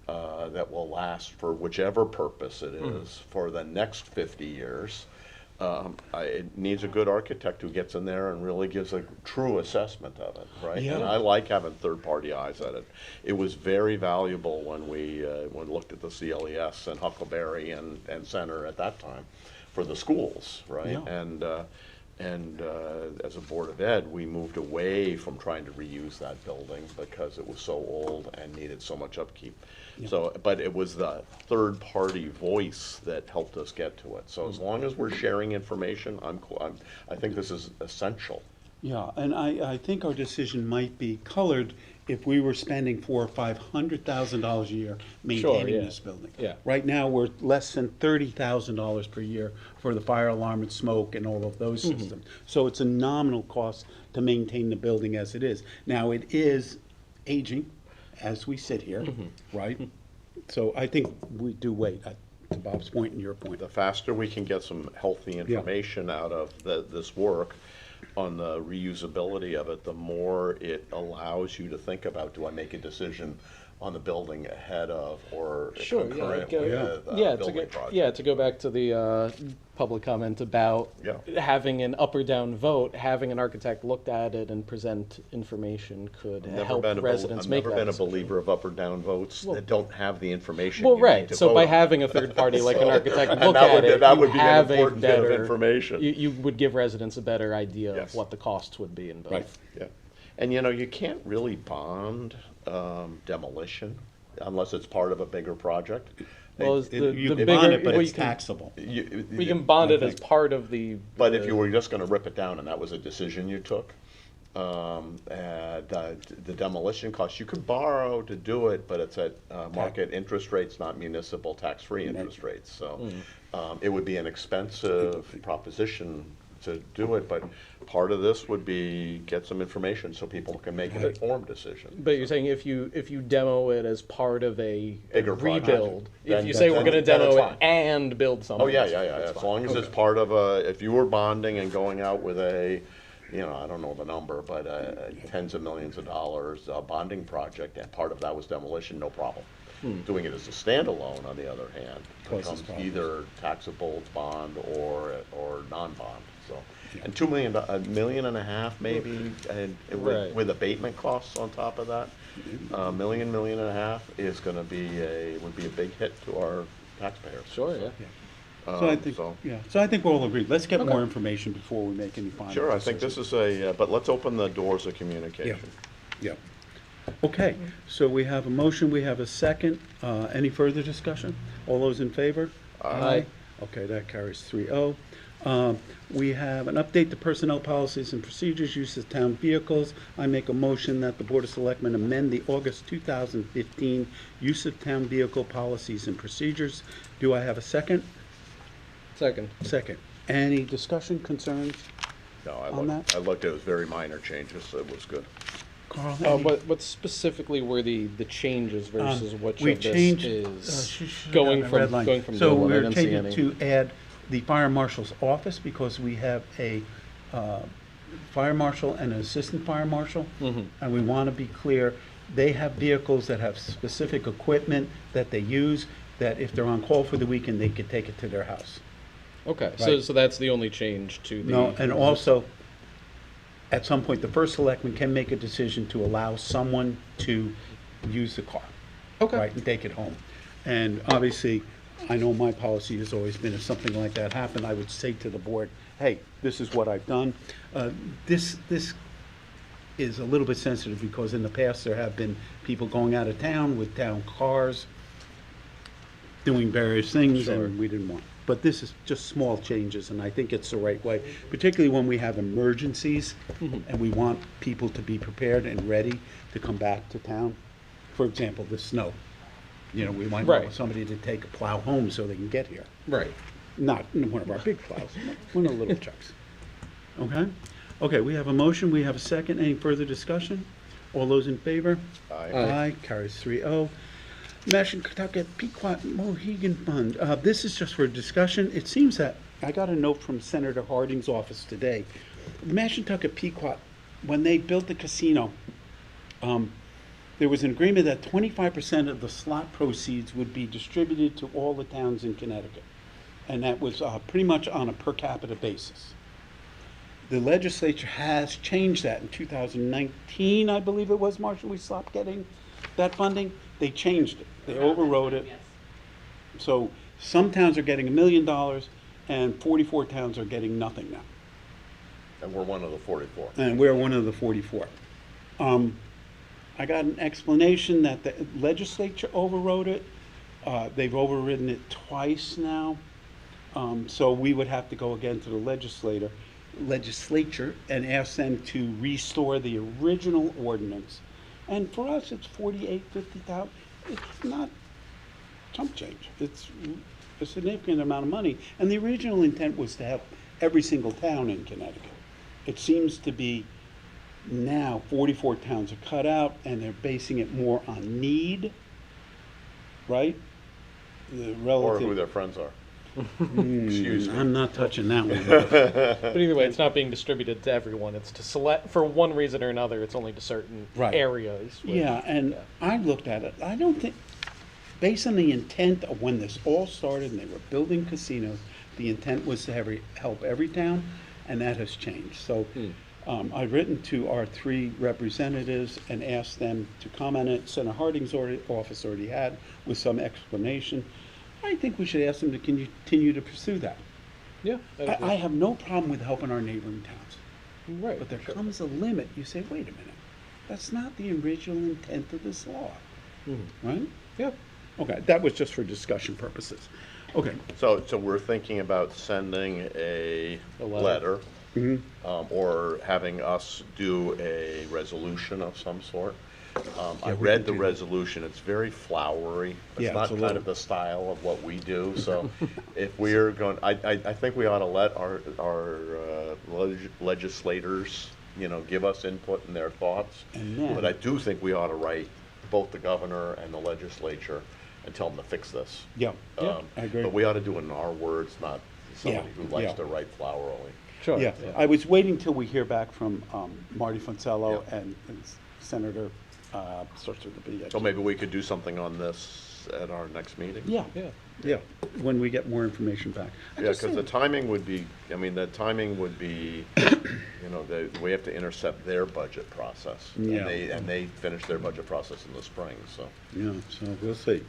Speaker 6: that will last for whichever purpose it is for the next 50 years, it needs a good architect who gets in there and really gives a true assessment of it, right?
Speaker 2: Yeah.
Speaker 6: And I like having third-party eyes at it. It was very valuable when we looked at the CLES and Huckleberry and Center at that time for the schools, right?
Speaker 2: Yeah.
Speaker 6: And as a Board of Ed, we moved away from trying to reuse that building because it was so old and needed so much upkeep. So, but it was the third-party voice that helped us get to it. So as long as we're sharing information, I think this is essential.
Speaker 2: Yeah, and I think our decision might be colored if we were spending $400,000 or $500,000 a year maintaining
Speaker 8: yeah.
Speaker 2: this building.
Speaker 8: Yeah.
Speaker 2: Right now, we're less than $30,000 per year for the fire alarm and smoke and all of those systems. So it's a nominal cost to maintain the building as it is. Now, it is aging as we sit here, right? So I think we do wait. to Bob's point and your point.
Speaker 6: The faster we can get some healthy information out of this work on the reusability of it, the more it allows you to think about, do I make a decision on the building ahead of or
Speaker 8: Sure, yeah,
Speaker 6: concurrent
Speaker 8: like,
Speaker 6: with
Speaker 8: yeah,
Speaker 6: a building project?
Speaker 8: yeah, to go back to the public comment about
Speaker 6: Yeah.
Speaker 8: having an up or down vote, having an architect looked at it and present information could help residents make that
Speaker 6: I've never been a
Speaker 8: decision.
Speaker 6: believer of up or down votes that don't have the information
Speaker 8: Well,
Speaker 6: you need
Speaker 8: right.
Speaker 6: to
Speaker 8: So
Speaker 6: vote
Speaker 8: by
Speaker 6: on.
Speaker 8: having a third party like an architect
Speaker 6: And
Speaker 8: look
Speaker 6: that
Speaker 8: at
Speaker 6: would-
Speaker 8: it,
Speaker 6: that
Speaker 8: you
Speaker 6: would be an
Speaker 8: have a
Speaker 6: important bit of
Speaker 8: better
Speaker 6: information.
Speaker 8: You would give residents a better idea
Speaker 6: Yes.
Speaker 8: of what the costs would be in both.
Speaker 2: Right.
Speaker 6: Yeah, and you know, you can't really bond demolition unless it's part of a bigger project.
Speaker 8: Well, is the
Speaker 2: You
Speaker 8: the
Speaker 2: can bond
Speaker 8: bigger
Speaker 2: it, but
Speaker 8: well,
Speaker 2: it's
Speaker 8: you can-
Speaker 2: taxable.
Speaker 8: We can bond it as part of the.
Speaker 6: But if you were just gonna rip it down and that was a decision you took, the demolition costs, you could borrow to do it, but it's at market interest rates, not municipal tax-free interest rates. So it would be an expensive proposition to do it, but part of this would be get some information so people can make an informed decision.
Speaker 8: But you're saying if you demo it as part of a
Speaker 6: Bigger project.
Speaker 8: rebuild, if
Speaker 6: Then-
Speaker 8: you say we're
Speaker 6: then-
Speaker 8: going to
Speaker 6: then it's
Speaker 8: demo it
Speaker 6: fine.
Speaker 8: and build something.
Speaker 6: Oh, yeah, as long as it's part of if you were bonding and going out with I don't know the number, but tens of millions of dollars bonding project, and part of that was demolition, no problem. Doing it as a standalone, on the other hand,
Speaker 2: Causes
Speaker 6: becomes
Speaker 2: problems.
Speaker 6: either taxable bond or non-bond, so. And $2 million and a half maybe, and
Speaker 8: Right.
Speaker 6: with abatement costs on top of that, million and a half is gonna be would be a big hit to our taxpayers.
Speaker 8: Sure, yeah.
Speaker 2: So I think, so I think we're all agreed. Let's get more information before we make any final
Speaker 6: Sure, I think
Speaker 2: decisions.
Speaker 6: this is but let's open the doors of communication.
Speaker 2: Yeah. Okay, so we have a motion, we have a second. Any further discussion? All those in favor?
Speaker 8: Aye.
Speaker 2: Okay, that carries 3-0. We have an update to personnel policies and procedures, use of town vehicles. I make a motion that the Board of Selectmen amend the August 2015 use of town vehicle policies and procedures. Do I have a second?
Speaker 8: Second.
Speaker 2: Second. Any discussion, concerns?
Speaker 6: No,
Speaker 2: On that?
Speaker 6: I looked, it was very minor changes, so it was good.
Speaker 2: Carl? any-
Speaker 8: What specifically were the changes versus what
Speaker 2: We
Speaker 8: of this
Speaker 2: changed,
Speaker 8: is
Speaker 2: going
Speaker 8: going
Speaker 2: from,
Speaker 8: from
Speaker 2: so
Speaker 8: the one? I
Speaker 2: we're
Speaker 8: didn't see
Speaker 2: changing
Speaker 8: any.
Speaker 2: to add the fire marshal's office because we have a fire marshal and an assistant fire marshal.
Speaker 8: Mm-hmm.
Speaker 2: And we want to be clear, they have vehicles that have specific equipment that they use, that if they're on call for the weekend, they could take it to their house.
Speaker 8: Okay,
Speaker 2: Right.
Speaker 8: so that's the only change to the.
Speaker 2: No, and also, at some point, the first selectman can make a decision to allow someone to use the car.
Speaker 8: Okay.
Speaker 2: Right, and take it home. And obviously, I know my policy has always been, if something like that happened, I would say to the board, hey, this is what I've done. This is a little bit sensitive because in the past, there have been people going out of town with town cars, doing various things, and we didn't want. But this is just small changes, and I think it's the right way, particularly when we have emergencies, and we want people to be prepared and ready to come back to town. For example, the snow. You know, we might want
Speaker 8: Right.
Speaker 2: somebody to take a plow home so they can get here.
Speaker 8: Right.
Speaker 2: Not one of our big plows, one of the little trucks. Okay? Okay, we have a motion, we have a second. Any further discussion? All those in favor?
Speaker 6: Aye.
Speaker 2: Aye, carries 3-0. Mashantucket Pequot Mohegan Fund. This is just for discussion. It seems that, I got a note from Senator Harding's office today. The Mashantucket Pequot, when they built the casino, there was an agreement that 25% of the slot proceeds would be distributed to all the towns in Connecticut. And that was pretty much on a per capita basis. The legislature has changed that in 2019, I believe it was, Marshall, we stopped getting that funding. They changed it. They overrode it. So some towns are getting $1 million and 44 towns are getting nothing now.
Speaker 6: And we're one of the 44.
Speaker 2: And we're one of the 44. I got an explanation that the legislature overrode it. They've overridden it twice now. So we would have to go again to the legislature and ask them to restore the original ordinance. And for us, it's 48, 50,000. It's not chump change. It's a significant amount of money. And the original intent was to have every single town in Connecticut. It seems to be now 44 towns are cut out and they're basing it more on need, right? the
Speaker 6: Or who
Speaker 2: relative,
Speaker 6: their friends are. Excuse me.
Speaker 2: I'm not touching that one.
Speaker 8: But either way, it's not being distributed to everyone. It's to select, for one reason or another, it's only to certain
Speaker 2: Right.
Speaker 8: areas. which-
Speaker 2: Yeah, and I looked at it, I don't think, based on the intent of when this all started and they were building casinos, the intent was to help every town, and that has changed. So I've written to our 3 representatives and asked them to comment on it. Senator Harding's office already had with some explanation. I think we should ask them to continue to pursue that.
Speaker 8: Yeah.
Speaker 2: I have no problem with helping our neighboring towns.
Speaker 8: Right.
Speaker 2: But there
Speaker 8: sure.
Speaker 2: comes a limit, you say, wait a minute, that's not the original intent of this law, right?
Speaker 8: Yeah.
Speaker 2: Okay, that was just for discussion purposes. Okay,
Speaker 6: So we're thinking about sending a
Speaker 8: A letter.
Speaker 6: letter, or having us do a resolution of some sort. I
Speaker 2: we
Speaker 6: read
Speaker 2: can
Speaker 6: the
Speaker 2: do that.
Speaker 6: resolution, it's very flowery.
Speaker 2: Yeah,
Speaker 6: It's not
Speaker 2: it's a
Speaker 6: kind
Speaker 2: little-
Speaker 6: of the style of what we do, so if we're going, I think we ought to let our legislators, give us input and their thoughts.
Speaker 2: And then-
Speaker 6: But I do think we ought to write both the governor and the legislature and tell them to fix this.
Speaker 2: yeah, I agree.
Speaker 6: But we ought to do it in our words, not somebody
Speaker 2: Yeah,
Speaker 6: who likes
Speaker 2: yeah.
Speaker 6: to write flowerily.
Speaker 8: Sure.
Speaker 2: Yeah, I was waiting till we hear back from Marty Fonsello
Speaker 6: Yeah.
Speaker 2: and Senator, starts with the B.
Speaker 6: So maybe we could do something on this at our next meeting?
Speaker 2: Yeah,
Speaker 8: Yeah.
Speaker 2: yeah, when we get more information back. I
Speaker 6: Yeah,
Speaker 2: just
Speaker 6: because the
Speaker 2: think-
Speaker 6: timing would be, we have to intercept their budget process. And
Speaker 2: Yeah.
Speaker 6: they finish their budget process in the spring, so.
Speaker 2: Yeah, so we'll see.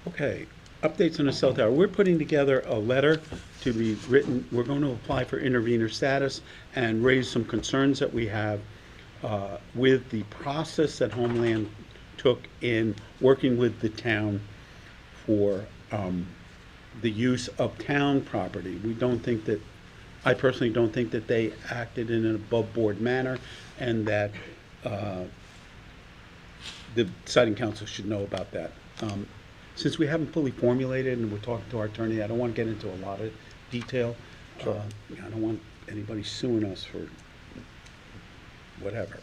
Speaker 2: Okay, updates on the cell tower. We're putting together a letter to be written. We're going to apply for intervenor status and raise some concerns that we have with the process that Homeland took in working with the town for the use of town property. We don't think that, I personally don't think that they acted in an above-board manner, and that the siting council should know about that. Since we haven't fully formulated and we're talking to our attorney, I don't want to get into a lot of detail. I don't want anybody suing us for whatever.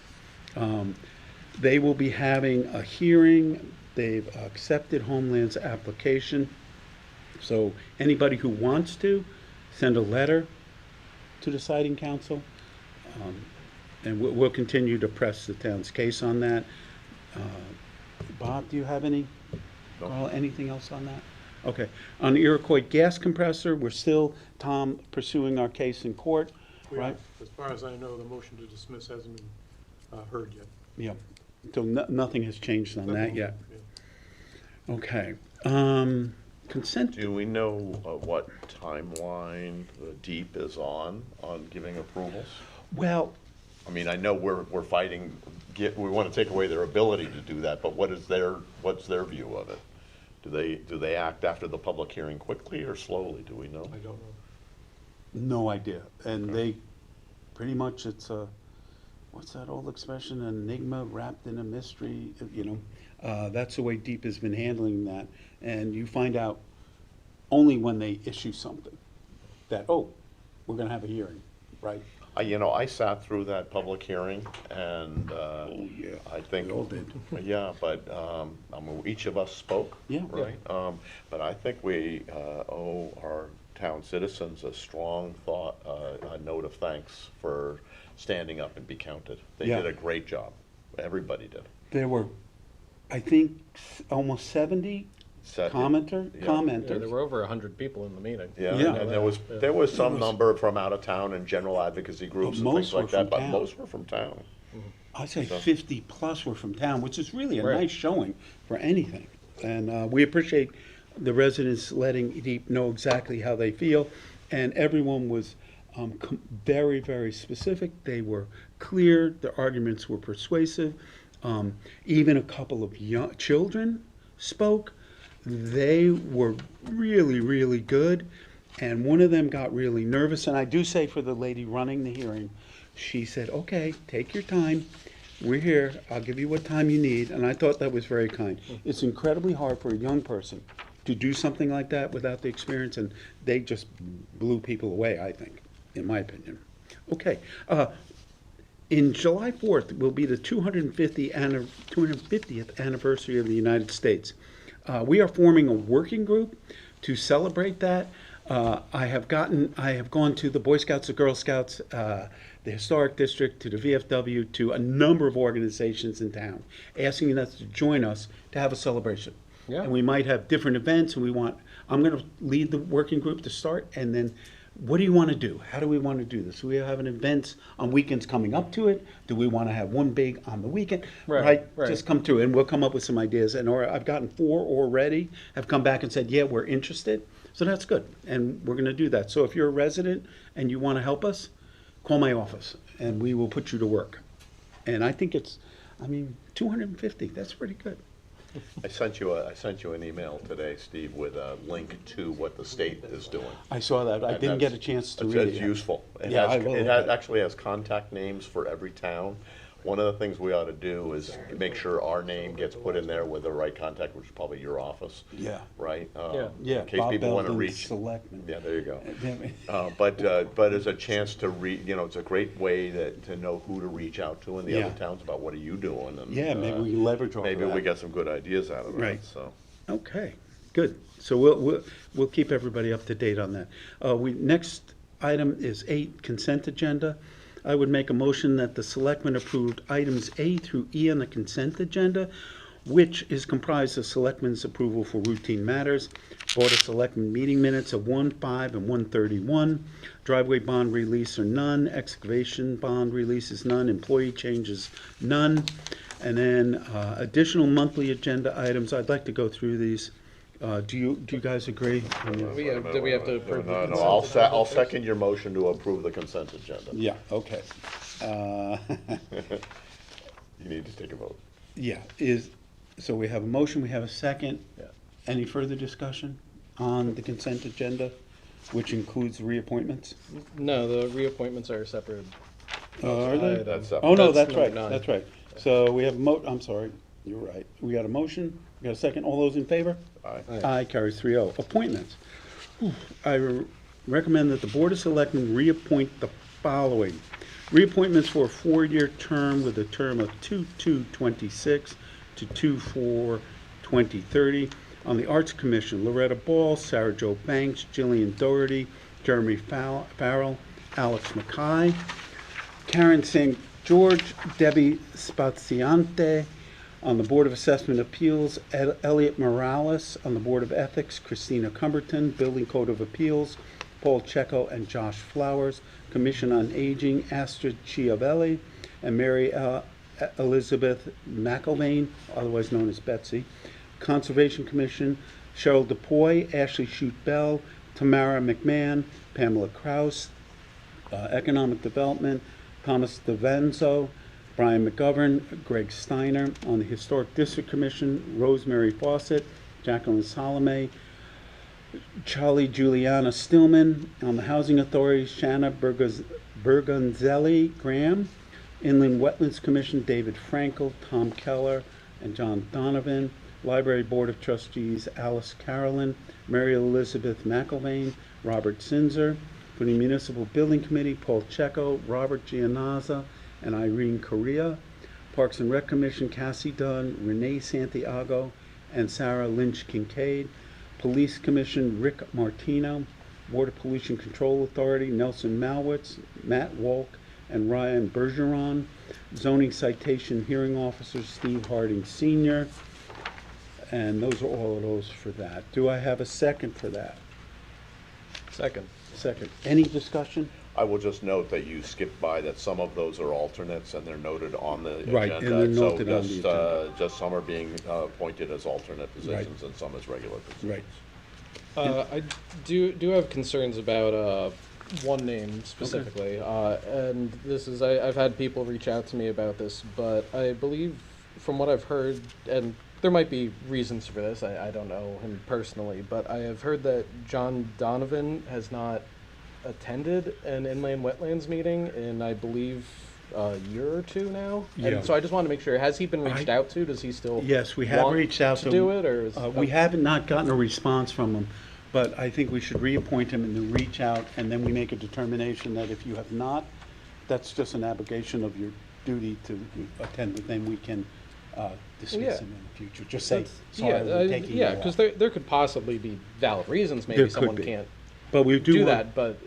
Speaker 2: They will be having a hearing. They've accepted Homeland's application. So anybody who wants to, send a letter to the siting council. And we'll continue to press the town's case on that. Bob, do you have any?
Speaker 6: No.
Speaker 2: Carl, anything else on that? Okay. On the Iroquois gas compressor, we're still, Tom, pursuing our case in court, right?
Speaker 9: As far as I know, the motion to dismiss hasn't been heard yet.
Speaker 2: Yeah. So nothing has changed on that yet.
Speaker 9: Yeah.
Speaker 2: Okay. Consent,
Speaker 6: Do we know what timeline the DEEP is on giving approvals?
Speaker 2: well,
Speaker 6: I mean, I know we're fighting, we want to take away their ability to do that, but what's their view of it? Do they act after the public hearing quickly or slowly, do we know?
Speaker 9: I don't know.
Speaker 2: no idea. And they, pretty much, it's a, what's that old expression, an enigma wrapped in a mystery, that's the way DEEP has been handling that. And you find out only when they issue something, that, oh, we're gonna have a hearing, right?
Speaker 6: I sat through that public hearing, and
Speaker 2: yeah,
Speaker 6: I think.
Speaker 2: we all did.
Speaker 6: Yeah, but, each of us spoke.
Speaker 2: Yeah.
Speaker 6: Right? But I think we owe our town citizens a strong a note of thanks for standing up and be counted. They
Speaker 2: Yeah.
Speaker 6: did a great job. Everybody did.
Speaker 2: There were, I think, almost 70
Speaker 6: Yeah.
Speaker 8: Yeah,
Speaker 2: commenters.
Speaker 8: there were over 100 people in the meeting.
Speaker 6: Yeah,
Speaker 2: Yeah.
Speaker 6: and there was some number from out of town and general advocacy groups and
Speaker 2: most
Speaker 6: things like
Speaker 2: were from
Speaker 6: that, but
Speaker 2: town.
Speaker 6: most were from town.
Speaker 2: I'd say
Speaker 6: So-
Speaker 2: 50 plus were from town, which is really a
Speaker 8: Right.
Speaker 2: nice showing for anything. And we appreciate the residents letting DEEP know exactly how they feel. And everyone was very, very specific. They were clear. Their arguments were persuasive. Even a couple of young children spoke. They were really, really good. And one of them got really nervous. And I do say for the lady running the hearing, she said, okay, take your time. We're here. I'll give you what time you need. And I thought that was very kind. It's incredibly hard for a young person to do something like that without the experience. And they just blew people away, I think, in my opinion. Okay. In July 4th will be the 250th anniversary of the United States. We are forming a working group to celebrate that. I have gone to the Boy Scouts, the Girl Scouts, the Historic District, to the VFW, to a number of organizations in town, asking us to join us to have a celebration.
Speaker 8: Yeah.
Speaker 2: And we might have different events, and I'm gonna lead the working group to start, and then what do you want to do? How do we want to do this? Do we have an event on weekends coming up to it? Do we want to have one big on the weekend?
Speaker 8: Right.
Speaker 2: Just come through, and we'll come up with some ideas. And I've gotten 4 already, have come back and said, yeah, we're interested. So that's good, and we're going to do that. So if you're a resident and you want to help us, call my office, and we will put you to work. And I think it's, 250, that's pretty good.
Speaker 6: I sent you an email today, Steve, with a link to what the state is doing.
Speaker 2: I saw that. I
Speaker 6: And
Speaker 2: didn't get a
Speaker 6: that's-
Speaker 2: chance to
Speaker 6: it's-
Speaker 2: read it
Speaker 6: It's
Speaker 2: yet.
Speaker 6: useful.
Speaker 2: Yeah, I will
Speaker 6: It
Speaker 2: look at it.
Speaker 6: actually has contact names for every town. One of the things we ought to do is make sure our name gets put in there with the right contact, which is probably your office.
Speaker 2: Yeah.
Speaker 6: Right?
Speaker 2: Yeah,
Speaker 6: In case
Speaker 2: Bob
Speaker 6: people want to
Speaker 2: Belden,
Speaker 6: reach.
Speaker 2: Selectmen.
Speaker 6: Yeah, there you go. But as a chance to it's a great way to know who to reach out to in the
Speaker 2: Yeah.
Speaker 6: other towns about what are you doing. And,
Speaker 2: Yeah, maybe we can leverage off of
Speaker 6: Maybe we
Speaker 2: that.
Speaker 6: get some good ideas out of
Speaker 2: Right.
Speaker 6: it, so.
Speaker 2: Okay, good. So we'll keep everybody up to date on that. Next item is 8, consent agenda. I would make a motion that the selectmen approved items A through E on the consent agenda, which is comprised of selectmen's approval for routine matters, Board of Selectmen meeting minutes of 1/5 and 1/31, driveway bond release or none, excavation bond release is none, employee changes none, and then additional monthly agenda items. I'd like to go through these. Do you guys agree?
Speaker 8: Do we have to approve the
Speaker 6: No,
Speaker 8: consent
Speaker 6: I'll
Speaker 8: agenda
Speaker 6: second your motion to approve the consent agenda.
Speaker 2: Yeah, okay.
Speaker 6: You need to take a vote.
Speaker 2: Yeah, so we have a motion, we have a second.
Speaker 6: Yeah.
Speaker 2: Any further discussion on the consent agenda, which includes reappointments?
Speaker 8: No, the reappointments are separate.
Speaker 2: Are they?
Speaker 6: That's
Speaker 2: Oh, no,
Speaker 8: That's
Speaker 2: that's right,
Speaker 8: number 9.
Speaker 2: that's right. So we have I'm sorry, you're right. We got a motion, we got a second. All those in favor?
Speaker 6: Aye.
Speaker 2: Aye, carries 3-0. Appointments. Recommend that the Board of Selectmen reappoint the following. Reappointments for a 4-year term with a term of 2/2/26 to 2/4/2030. On the Arts Commission, Loretta Ball, Sarah Jo Banks, Jillian Doherty, Jeremy Farrell, Alex Mackay. Karen St. George, Debbie Spaziante. On the Board of Assessment Appeals, Elliot Morales. On the Board of Ethics, Christina Cumberton. Building Code of Appeals, Paul Checo and Josh Flowers. Commission on Aging, Astrid Chiavelli and Mary Elizabeth McElvain, otherwise known as Betsy. Conservation Commission, Cheryl DePoy, Ashley Shute Bell, Tamara McMahon, Pamela Kraus. Economic Development, Thomas DeVenzo, Brian McGovern, Greg Steiner. On the Historic District Commission, Rosemary Fawcett, Jacqueline Salome, Charlie Juliana Stillman. On the Housing Authority, Shanna Bergonzelli Graham. Inland Wetlands Commission, David Frankel, Tom Keller, and John Donovan. Library Board of Trustees, Alice Carolyn, Mary Elizabeth McElvain, Robert Sinzer. For the Municipal Building Committee, Paul Checo, Robert Gianazza, and Irene Correa. Parks and Rec Commission, Cassie Dunn, Renee Santiago, and Sarah Lynch Kincaid. Police Commission, Rick Martino. Water Pollution Control Authority, Nelson Malwitz, Matt Walk, and Ryan Bergeron. Zoning Citation Hearing Officer, Steve Harding Sr. And those are all of those for that. Do I have a second for that?
Speaker 8: Second.
Speaker 2: Second. Any discussion?
Speaker 6: I will just note that you skipped by that some of those are alternates and they're noted on the agenda.
Speaker 2: Right, and they're noted on the
Speaker 6: So
Speaker 2: agenda.
Speaker 6: just some are being appointed as alternate positions and some as regular positions.
Speaker 2: Right.
Speaker 8: I do have concerns about one name specifically, and this is I've had people reach out to me about this, but I believe from what I've heard, and there might be reasons for this, I don't know him personally, but I have heard that John Donovan has not attended an inland wetlands meeting in, I believe, a year or two now.
Speaker 2: Yeah.
Speaker 8: And so I just want to make sure, has he been reached out to? Does he still
Speaker 2: Yes, we have
Speaker 8: want
Speaker 2: reached out
Speaker 8: to do it, or is,
Speaker 2: we haven't not gotten a response from him, but I think we should reappoint him and then reach out, and then we make a determination that if you have not, that's just an abrogation of your duty to attend, then we can dismiss him in the future. Just say,
Speaker 8: That's-
Speaker 2: sorry, we're taking you
Speaker 8: yeah,
Speaker 2: off.
Speaker 8: because there could possibly be valid reasons. Maybe
Speaker 2: There could
Speaker 8: someone
Speaker 2: be.
Speaker 8: can't
Speaker 2: But we
Speaker 8: do
Speaker 2: want-
Speaker 8: that. But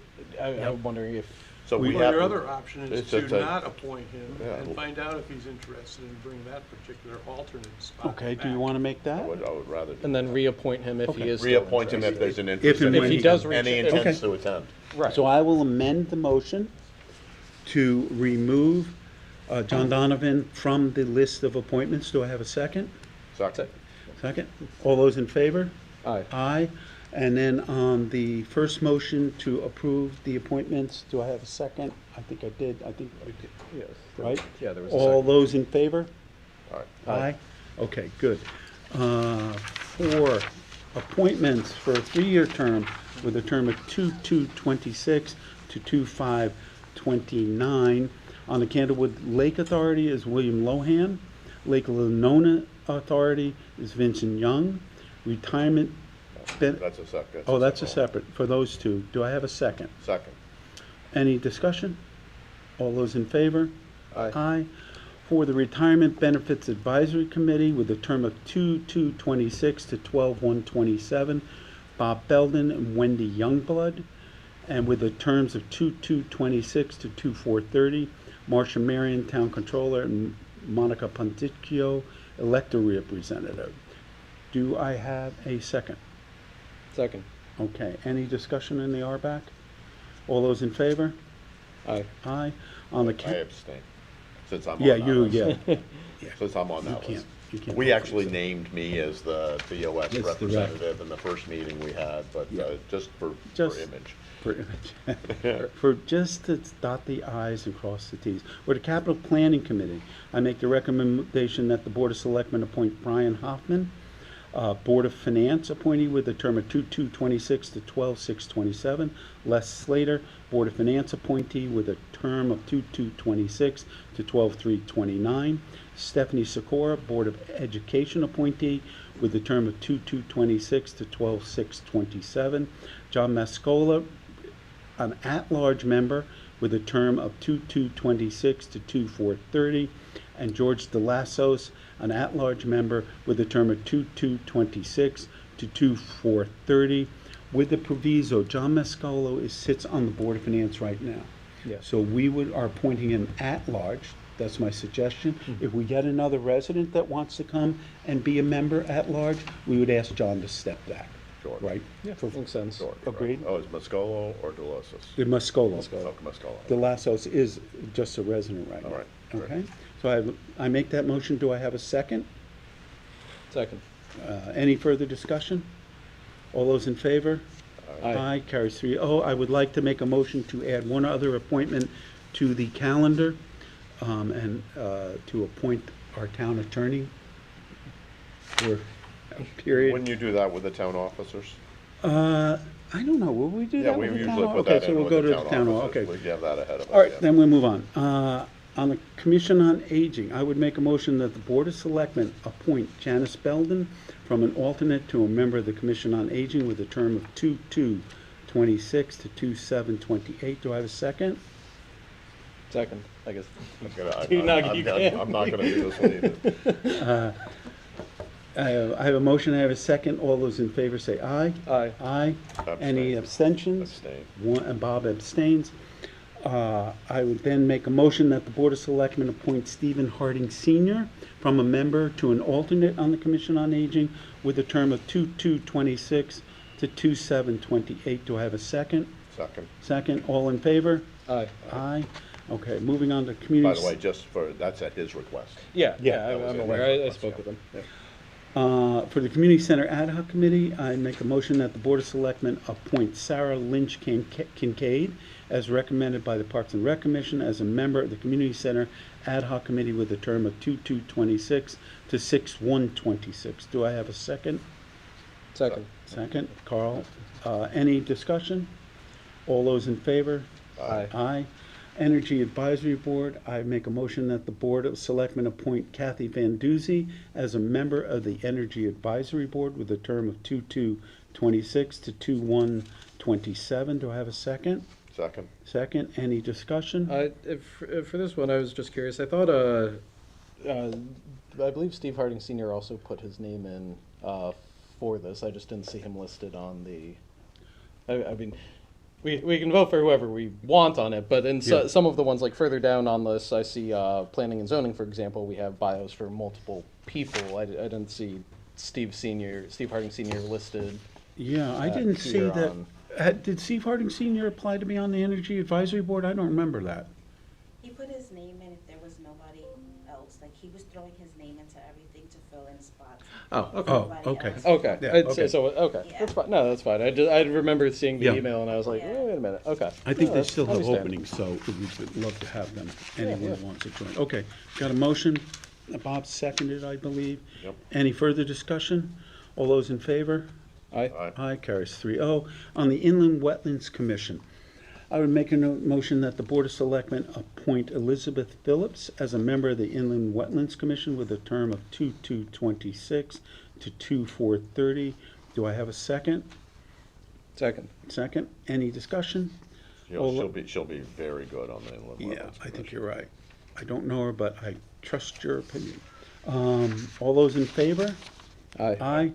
Speaker 8: I'm wondering if
Speaker 6: So we
Speaker 9: Well,
Speaker 6: have.
Speaker 9: your other option is
Speaker 6: it's
Speaker 9: to
Speaker 6: just a-
Speaker 9: not appoint him
Speaker 6: Yeah.
Speaker 9: and find out if he's interested and bring that particular alternate spot
Speaker 2: Okay, do you
Speaker 9: back.
Speaker 2: want to make
Speaker 6: I
Speaker 2: that?
Speaker 6: would rather. do
Speaker 8: and then
Speaker 6: that.
Speaker 8: reappoint him if
Speaker 2: Okay.
Speaker 8: he is still
Speaker 6: Reappoint him if
Speaker 8: interested.
Speaker 6: there's an interest.
Speaker 2: and
Speaker 6: and
Speaker 2: when
Speaker 8: he does
Speaker 6: any
Speaker 8: reach-
Speaker 6: intents
Speaker 2: Okay.
Speaker 6: to attend.
Speaker 8: Right.
Speaker 2: So I will amend the motion to remove John Donovan from the list of appointments. Do I have a second?
Speaker 6: Second.
Speaker 2: Second? All those in favor?
Speaker 8: Aye.
Speaker 2: Aye. And then on the first motion to approve the appointments, do I have a second? I think I did,
Speaker 8: Yes.
Speaker 2: right?
Speaker 8: Yeah, there was a
Speaker 2: All
Speaker 8: second.
Speaker 2: those in favor?
Speaker 6: All right.
Speaker 2: Aye. Okay, good. For appointments for a 3-year term with a term of 2/2/26 to 2/5/29. On the Candlewood Lake Authority is William Lohan. Lake Lenona Authority is Vincent Young. Retirement,
Speaker 6: That's a second.
Speaker 2: oh, that's a separate, for those two. Do I have a second?
Speaker 6: Second.
Speaker 2: Any discussion? All those in favor?
Speaker 8: Aye.
Speaker 2: Aye. For the Retirement Benefits Advisory Committee with a term of 2/2/26 to 12/1/27, Bob Belden and Wendy Youngblood. And with the terms of 2/2/26 to 2/4/30, Marcia Marion, Town Controller, and Monica Ponticchio, Elected Representative. Do I have a second?
Speaker 8: Second.
Speaker 2: Okay, any discussion in the RBAC? All those in favor?
Speaker 8: Aye.
Speaker 2: Aye. On the,
Speaker 6: I abstain, since I'm on
Speaker 2: yeah,
Speaker 6: that
Speaker 2: you,
Speaker 6: list.
Speaker 2: yeah.
Speaker 6: Since I'm on
Speaker 2: You
Speaker 6: that
Speaker 2: can't,
Speaker 6: list.
Speaker 2: you can't.
Speaker 6: We
Speaker 2: vote for
Speaker 6: actually
Speaker 2: yourself.
Speaker 6: named me as the BOS
Speaker 2: That's the right.
Speaker 6: representative in the first meeting we had, but
Speaker 2: Yeah.
Speaker 6: just for
Speaker 2: Just-
Speaker 6: image.
Speaker 2: For just to dot the i's and cross the t's. For the Capital Planning Committee, I make the recommendation that the Board of Selectmen appoint Brian Hoffman, Board of Finance appointee with a term of 2/2/26 to 12/6/27. Les Slater, Board of Finance appointee with a term of 2/2/26 to 12/3/29. Stephanie Sikora, Board of Education appointee with a term of 2/2/26 to 12/6/27. John Mascola, an at-large member with a term of 2/2/26 to 2/4/30, and George DeLassos, an at-large member with a term of 2/2/26 to 2/4/30, with the proviso, John Mascola sits on the Board of Finance right now.
Speaker 8: Yes.
Speaker 2: So we are appointing him at-large. That's my suggestion. If we get another resident that wants to come and be a member at-large, we would ask John to step back.
Speaker 6: Sure.
Speaker 2: Right?
Speaker 8: Yeah,
Speaker 2: For-
Speaker 8: makes sense.
Speaker 6: Sure, right.
Speaker 2: Agreed.
Speaker 6: Oh, is Mascolo or Delosis?
Speaker 2: The Mascola.
Speaker 6: Oh, Mascolo.
Speaker 2: DeLassos is just a resident right now.
Speaker 6: All right, great.
Speaker 2: Okay, so I make that motion. Do I have a second?
Speaker 8: Second.
Speaker 2: Any further discussion? All those in favor?
Speaker 8: Aye.
Speaker 2: Carries 3-0. I would like to make a motion to add one other appointment to the calendar, and to appoint our town attorney for a period.
Speaker 6: Wouldn't you do that with the town officers?
Speaker 2: I don't know, will we do
Speaker 6: Yeah,
Speaker 2: that
Speaker 6: we
Speaker 2: with the
Speaker 6: usually
Speaker 2: town?
Speaker 6: put
Speaker 2: Okay,
Speaker 6: that
Speaker 2: so
Speaker 6: in
Speaker 2: we'll
Speaker 6: with
Speaker 2: go
Speaker 6: the
Speaker 2: to the town hall,
Speaker 6: officers.
Speaker 2: okay.
Speaker 6: We have that ahead of us.
Speaker 2: All right,
Speaker 6: yeah.
Speaker 2: then we'll move on. On the Commission on Aging, I would make a motion that the Board of Selectmen appoint Janice Belden from an alternate to a member of the Commission on Aging with a term of 2/2/26 to 2/7/28. Do I have a second?
Speaker 8: Second, I guess.
Speaker 6: I'm not gonna do this one either.
Speaker 2: I have a motion, I have a second. All those in favor say aye.
Speaker 8: Aye.
Speaker 2: Aye. Any
Speaker 6: Abstain.
Speaker 2: abstentions?
Speaker 6: Abstain.
Speaker 2: One, and Bob abstains. I would then make a motion that the Board of Selectmen appoint Stephen Harding Sr. from a member to an alternate on the Commission on Aging with a term of 2/2/26 to 2/7/28. Do I have a second?
Speaker 6: Second.
Speaker 2: Second, all in favor?
Speaker 8: Aye.
Speaker 2: Aye. Okay, moving on to community.
Speaker 6: By the way, just for, that's at his request.
Speaker 8: Yeah,
Speaker 2: Yeah,
Speaker 8: yeah,
Speaker 6: that was
Speaker 8: I'm
Speaker 6: it.
Speaker 8: aware. I spoke with him. Yeah.
Speaker 2: For the Community Center Ad Hoc Committee, I make a motion that the Board of Selectmen appoint Sarah Lynch Kincaid as recommended by the Parks and Rec Commission as a member of the Community Center Ad Hoc Committee with a term of 2/2/26 to 6/1/26. Do I have a second?
Speaker 8: Second.
Speaker 2: Second, Carl. Any discussion? All those in favor?
Speaker 8: Aye.
Speaker 2: Aye. Energy Advisory Board, I make a motion that the Board of Selectmen appoint Kathy Van Duzy as a member of the Energy Advisory Board with a term of 2/2/26 to 2/1/27. Do I have a second?
Speaker 6: Second.
Speaker 2: Second, any discussion?
Speaker 8: For this one, I was just curious. I thought I believe Steve Harding Sr. also put his name in for this. I just didn't see him listed on the. I mean, we can vote for whoever we want on it, but in
Speaker 2: Yeah.
Speaker 8: some of the ones like further down on this, I see planning and zoning, for example. We have bios for multiple people. I didn't see Steve Harding Sr. listed.
Speaker 2: Yeah, I didn't see
Speaker 8: here
Speaker 2: that.
Speaker 8: on-
Speaker 2: Did Steve Harding Sr. apply to be on the Energy Advisory Board? I don't remember that.
Speaker 11: He put his name in if there was nobody else, like he was throwing his name into everything to fill in spots.
Speaker 8: Oh, okay.
Speaker 2: Oh,
Speaker 11: Nobody
Speaker 2: okay.
Speaker 11: else.
Speaker 8: Okay.
Speaker 2: Yeah,
Speaker 8: I'd
Speaker 2: okay.
Speaker 8: say so. Okay.
Speaker 11: Yeah.
Speaker 8: That's fine. No, that's fine. I remember seeing the
Speaker 2: Yeah.
Speaker 8: email and I was like,
Speaker 11: Yeah.
Speaker 8: oh, wait a minute. Okay.
Speaker 2: I think
Speaker 8: No,
Speaker 2: they
Speaker 8: that's
Speaker 2: still have
Speaker 8: understandable.
Speaker 2: openings, so we'd love to have them. Anyone
Speaker 8: yeah.
Speaker 2: who wants to join. Okay, got a motion. Bob seconded, I believe.
Speaker 6: Yep.
Speaker 2: Any further discussion? All those in favor?
Speaker 8: Aye.
Speaker 2: Aye, carries 3-0. On the Inland Wetlands Commission, I would make a motion that the Board of Selectmen appoint Elizabeth Phillips as a member of the Inland Wetlands Commission with a term of 2/2/26 to 2/4/30. Do I have a second?
Speaker 8: Second.
Speaker 2: Second. Any discussion? All-
Speaker 6: She'll be very good on the Inland Wetlands
Speaker 2: Yeah, I think
Speaker 6: Commission.
Speaker 2: you're right. I don't know her, but I trust your opinion. All those in favor?
Speaker 8: Aye.
Speaker 2: Aye.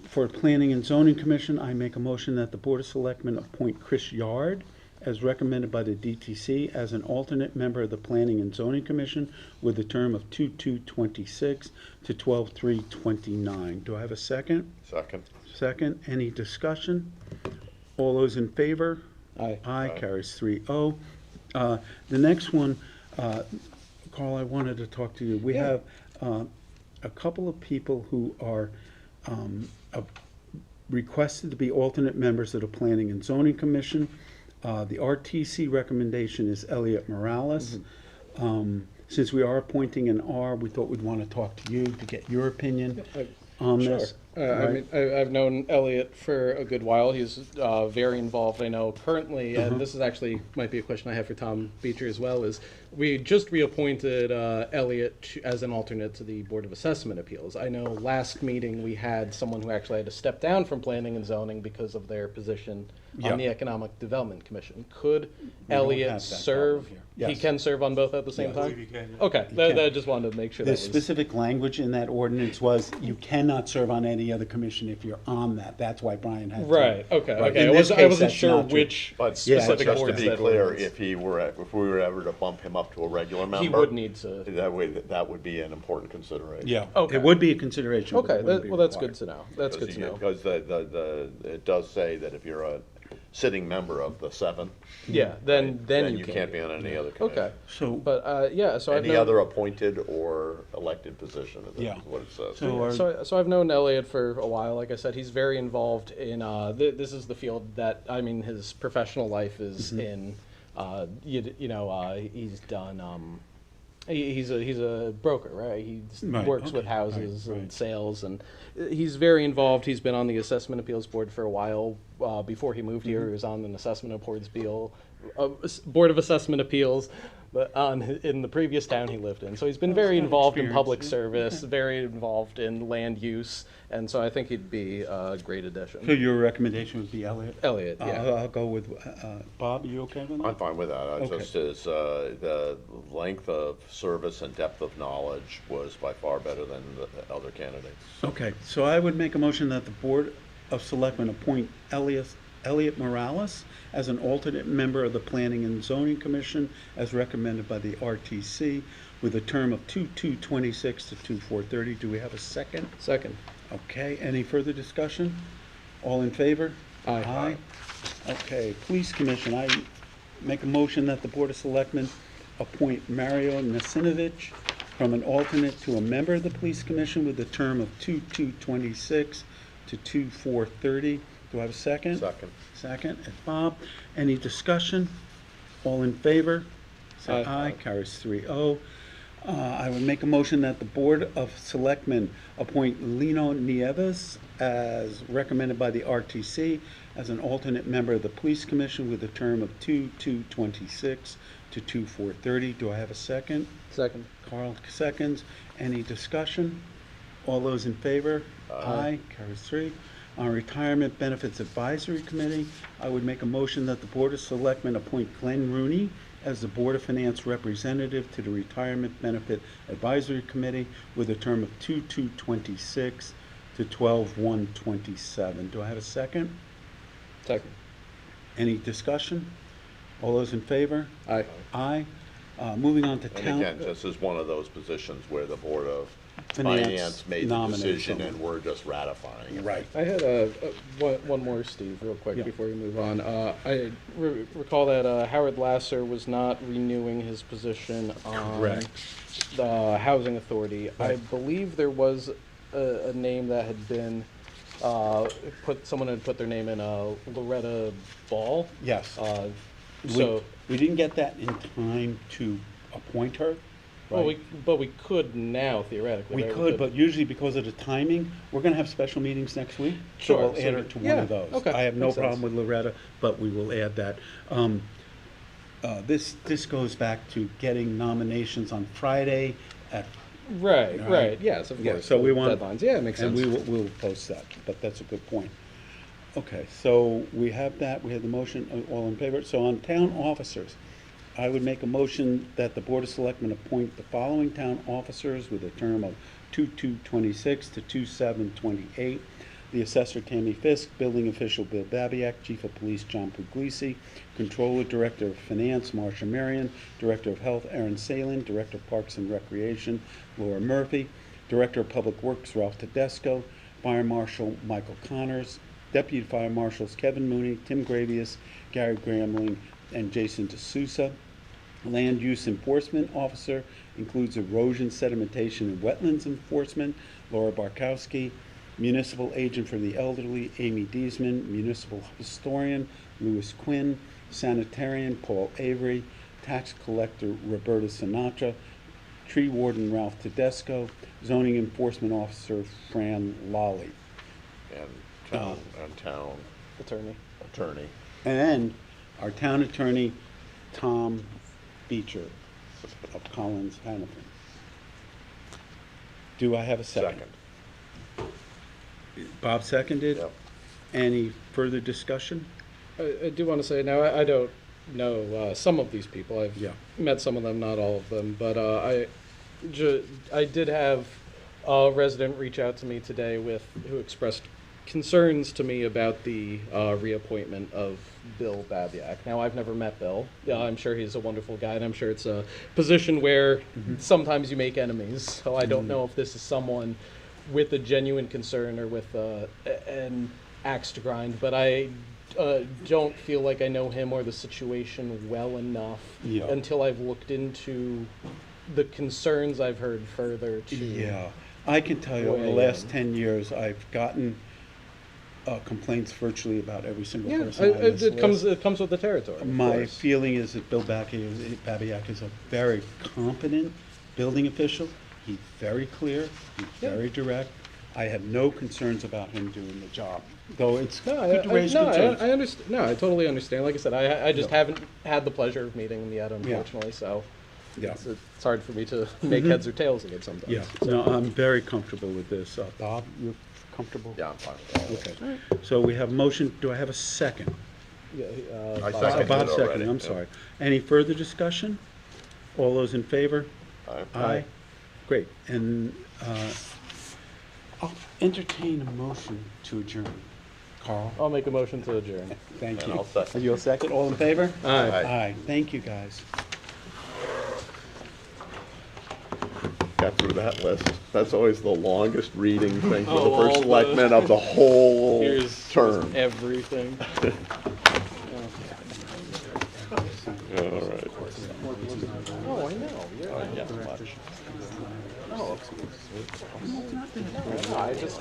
Speaker 2: For Planning and Zoning Commission, I make a motion that the Board of Selectmen appoint Chris Yard as recommended by the DTC as an alternate member of the Planning and Zoning Commission with a term of 2/2/26 to 12/3/29. Do I have a second?
Speaker 6: Second.
Speaker 2: Second. Any discussion? All those in favor?
Speaker 8: Aye.
Speaker 2: Aye, carries 3-0. The next one, Carl, I wanted to talk to you. We
Speaker 8: Yeah.
Speaker 2: have a couple of people who are requested to be alternate members of the Planning and Zoning Commission. The RTC recommendation is Elliot Morales. Since we are appointing an R, we thought we'd want to talk to you to get your opinion on
Speaker 8: Sure.
Speaker 2: this.
Speaker 8: I
Speaker 2: Right?
Speaker 8: mean, I've known Elliot for a good while. He's very involved. I know currently, and this is actually might be a question I have for Tom Beecher as well. Is we just reappointed Elliot as an alternate to the Board of Assessment Appeals. I know last meeting we had someone who actually had to step down from Planning and Zoning because of their position
Speaker 2: Yeah.
Speaker 8: on the Economic Development Commission. Could
Speaker 2: don't
Speaker 8: Elliot
Speaker 2: have that
Speaker 8: serve?
Speaker 2: problem here.
Speaker 8: He
Speaker 2: Yes.
Speaker 8: can serve on both at the same
Speaker 2: Yes.
Speaker 8: time.
Speaker 2: can.
Speaker 8: Okay,
Speaker 2: He
Speaker 8: that,
Speaker 2: can.
Speaker 8: that just wanted to make sure
Speaker 2: The
Speaker 8: that was.
Speaker 2: specific language in that ordinance was you cannot serve on any other commission if you're on that. That's why Brian had to.
Speaker 8: Right. Okay.
Speaker 2: Right.
Speaker 8: Okay.
Speaker 2: In
Speaker 8: I
Speaker 2: this
Speaker 8: wasn't
Speaker 2: case, that's
Speaker 8: sure
Speaker 2: not true.
Speaker 8: which
Speaker 6: But
Speaker 2: Yeah,
Speaker 8: specific
Speaker 6: just to
Speaker 8: boards
Speaker 6: be
Speaker 8: that
Speaker 6: clear,
Speaker 8: ordinance.
Speaker 6: if we were ever to bump him up to a regular member.
Speaker 8: He would need to.
Speaker 6: That way, that would be an important consideration.
Speaker 2: Yeah.
Speaker 8: Okay.
Speaker 2: It would be a consideration. but it
Speaker 8: Okay.
Speaker 2: wouldn't be
Speaker 8: Well, that's
Speaker 2: required.
Speaker 8: good to know. That's good to know.
Speaker 6: Because it does say that if you're a sitting member of the seven,
Speaker 8: Yeah. Then
Speaker 6: then you can't be on any other committee.
Speaker 8: Okay.
Speaker 2: So,
Speaker 8: But yeah. So I've
Speaker 6: Any
Speaker 8: known,
Speaker 6: other appointed or elected position is
Speaker 2: Yeah.
Speaker 6: what it says.
Speaker 2: So our-
Speaker 8: So I've known Elliot for a while. Like I said, he's very involved in. This is the field that I mean, his professional life is
Speaker 2: Mm-hmm.
Speaker 8: in. He's done. He's a broker, right? He
Speaker 2: Right,
Speaker 8: works
Speaker 2: okay,
Speaker 8: with houses
Speaker 2: right,
Speaker 8: and
Speaker 2: right.
Speaker 8: sales, and he's very involved. He's been on the Assessment Appeals Board for a while. Before he moved
Speaker 2: Mm-hmm.
Speaker 8: here, he was on an Assessment Appeals Board of Assessment Appeals, but in the previous town he lived in. So he's been very
Speaker 2: got
Speaker 8: involved in public
Speaker 2: experience,
Speaker 8: service, very involved in land use, and so I think he'd be a great
Speaker 2: so
Speaker 8: addition.
Speaker 2: your recommendation would be Elliot?
Speaker 8: Elliot, yeah.
Speaker 2: I'll go with, Bob, you okay with that?
Speaker 6: I'm fine with that.
Speaker 2: Okay.
Speaker 6: Just as the length of service and depth of knowledge was by far better than the other candidates.
Speaker 2: Okay, so I would make a motion that the Board of Selectmen appoint Elliot Morales as an alternate member of the Planning and Zoning Commission as recommended by the RTC with a term of 2/2/26 to 2/4/30. Do we have a second?
Speaker 8: Second.
Speaker 2: Okay, any further discussion? All in favor?
Speaker 8: Aye.
Speaker 2: Okay, Police Commission, I make a motion that the Board of Selectmen appoint Mario Nasinovich from an alternate to a member of the Police Commission with a term of 2/2/26 to 2/4/30. Do I have a second?
Speaker 6: Second.
Speaker 2: Second, and Bob. Any discussion? All in favor? Say
Speaker 8: Aye.
Speaker 2: aye. Carries 3-0. I would make a motion that the Board of Selectmen appoint Lino Nieves as recommended by the RTC as an alternate member of the Police Commission with a term of 2/2/26 to 2/4/30. Do I have a second?
Speaker 8: Second.
Speaker 2: Carl seconds. Any discussion? All those in favor? Aye. Carries 3. On Retirement Benefits Advisory Committee, I would make a motion that the Board of Selectmen appoint Glenn Rooney as the Board of Finance representative to the Retirement Benefit Advisory Committee with a term of 2/2/26 to 12/1/27. Do I have a second?
Speaker 8: Second.
Speaker 2: Any discussion? All those in favor?
Speaker 8: Aye.
Speaker 2: Aye. Moving on to
Speaker 6: And
Speaker 2: town.
Speaker 6: again, this is one of those positions where the Board of
Speaker 2: Finance
Speaker 6: Finance made the
Speaker 2: nominates
Speaker 6: decision
Speaker 2: someone.
Speaker 6: and we're just ratifying it.
Speaker 2: Right.
Speaker 8: I had one more, Steve, real quick
Speaker 2: Yeah.
Speaker 8: before we move on. I recall that Howard Lasser was not renewing his position on
Speaker 2: Correct.
Speaker 8: the Housing Authority. I
Speaker 2: Right.
Speaker 8: believe there was a name that had been someone had put their name in, Loretta Ball.
Speaker 2: Yes.
Speaker 8: So,
Speaker 2: We didn't get that in time to appoint her.
Speaker 8: well,
Speaker 2: right?
Speaker 8: but we could now theoretically.
Speaker 2: We
Speaker 8: right?
Speaker 2: could, but usually because of the timing, we're gonna have special meetings next week.
Speaker 8: Sure,
Speaker 2: So we'll
Speaker 8: so
Speaker 2: add her to one
Speaker 8: yeah,
Speaker 2: of those.
Speaker 8: okay,
Speaker 2: I have no
Speaker 8: makes
Speaker 2: problem
Speaker 8: sense.
Speaker 2: with Loretta, but we will add that. This goes back to getting nominations on Friday at.
Speaker 8: Right,
Speaker 2: Right.
Speaker 8: right, yes, of
Speaker 2: Yeah,
Speaker 8: course.
Speaker 2: so we
Speaker 8: the
Speaker 2: want.
Speaker 8: deadlines. Yeah, it makes
Speaker 2: And
Speaker 8: sense.
Speaker 2: we'll post that, but that's a good point. Okay, so we have that, we have the motion, all in favor. So on town officers, I would make a motion that the Board of Selectmen appoint the following town officers with a term of 2/2/26 to 2/7/28. The Assessor Tammy Fisk, Building Official Bill Babiak, Chief of Police John Puglisi, Controller, Director of Finance Marcia Marion, Director of Health Aaron Salin, Director of Parks and Recreation Laura Murphy, Director of Public Works Ralph Tedesco, Fire Marshal Michael Connors, Deputy Fire Marshals Kevin Mooney, Tim Gravius, Gary Gramling, and Jason D'Souza. Land Use Enforcement Officer includes Erosion, Sedimentation, and Wetlands Enforcement, Laura Barkowski. Municipal Agent for the Elderly, Amy Deesman. Municipal Historian, Louis Quinn. Sanitarian, Paul Avery. Tax Collector, Roberta Sinatra. Tree Warden, Ralph Tedesco. Zoning Enforcement Officer, Fran Lally.
Speaker 6: And town
Speaker 8: Attorney.
Speaker 6: attorney.
Speaker 2: And our town attorney, Tom Beecher of Collins, Hannafin. Do I have a second?
Speaker 6: Second.
Speaker 2: Bob seconded?
Speaker 6: Yep.
Speaker 2: Any further discussion?
Speaker 8: I do want to say, now, I don't know some of these people. I've
Speaker 2: Yeah.
Speaker 8: met some of them, not all of them, but I did have a resident reach out to me today who expressed concerns to me about the reappointment of Bill Babiak. Now, I've never met Bill. Yeah, I'm sure he's a wonderful guy, and I'm sure it's a position where sometimes you make enemies. So I don't know if this is someone with a genuine concern or with an axe to grind, but I don't feel like I know him or the situation well enough
Speaker 2: Yeah.
Speaker 8: until I've looked into the concerns I've heard further to.
Speaker 2: Yeah, I can tell you, over the
Speaker 8: Way
Speaker 2: last 10 years, I've gotten complaints virtually about every single
Speaker 8: Yeah,
Speaker 2: person on this
Speaker 8: it comes
Speaker 2: list.
Speaker 8: it comes with the territory. of
Speaker 2: My
Speaker 8: course.
Speaker 2: feeling is that Bill Babiak is a very competent building official. He's very clear, he's
Speaker 8: Yeah.
Speaker 2: very direct. I have no concerns about him doing the job, though it's
Speaker 8: No,
Speaker 2: good to raise concerns.
Speaker 8: I understand. No, I totally understand. Like I said, I just haven't had the pleasure of meeting him yet,
Speaker 2: Yeah.
Speaker 8: unfortunately. So
Speaker 2: Yeah.
Speaker 8: it's hard for me to make heads or tails of it sometimes.
Speaker 2: Yeah, no, I'm very comfortable with this. Bob, you're comfortable?
Speaker 6: Yeah, I'm fine with that.
Speaker 2: Okay, so we have motion, do I have a second?
Speaker 8: Yeah,
Speaker 6: I
Speaker 8: Bob-
Speaker 6: seconded
Speaker 2: Bob
Speaker 6: it already,
Speaker 2: seconded, I'm
Speaker 6: yeah.
Speaker 2: sorry. Any further discussion? All those in favor? Aye. Great, and I'll entertain a motion to adjourn. Carl?
Speaker 8: I'll make a motion to adjourn.
Speaker 2: Thank
Speaker 6: And
Speaker 2: you.
Speaker 6: I'll second.
Speaker 2: Are you a second? All in favor?
Speaker 8: Aye.
Speaker 2: Aye, thank you, guys.
Speaker 6: Got through that list. That's always the longest reading thing for
Speaker 8: Oh,
Speaker 6: the
Speaker 8: all
Speaker 6: first
Speaker 8: the-
Speaker 6: selectman of the whole
Speaker 8: Here's
Speaker 6: term.
Speaker 8: everything.
Speaker 6: All right.
Speaker 8: Oh, I know.
Speaker 6: Yeah, much.
Speaker 8: No, I just.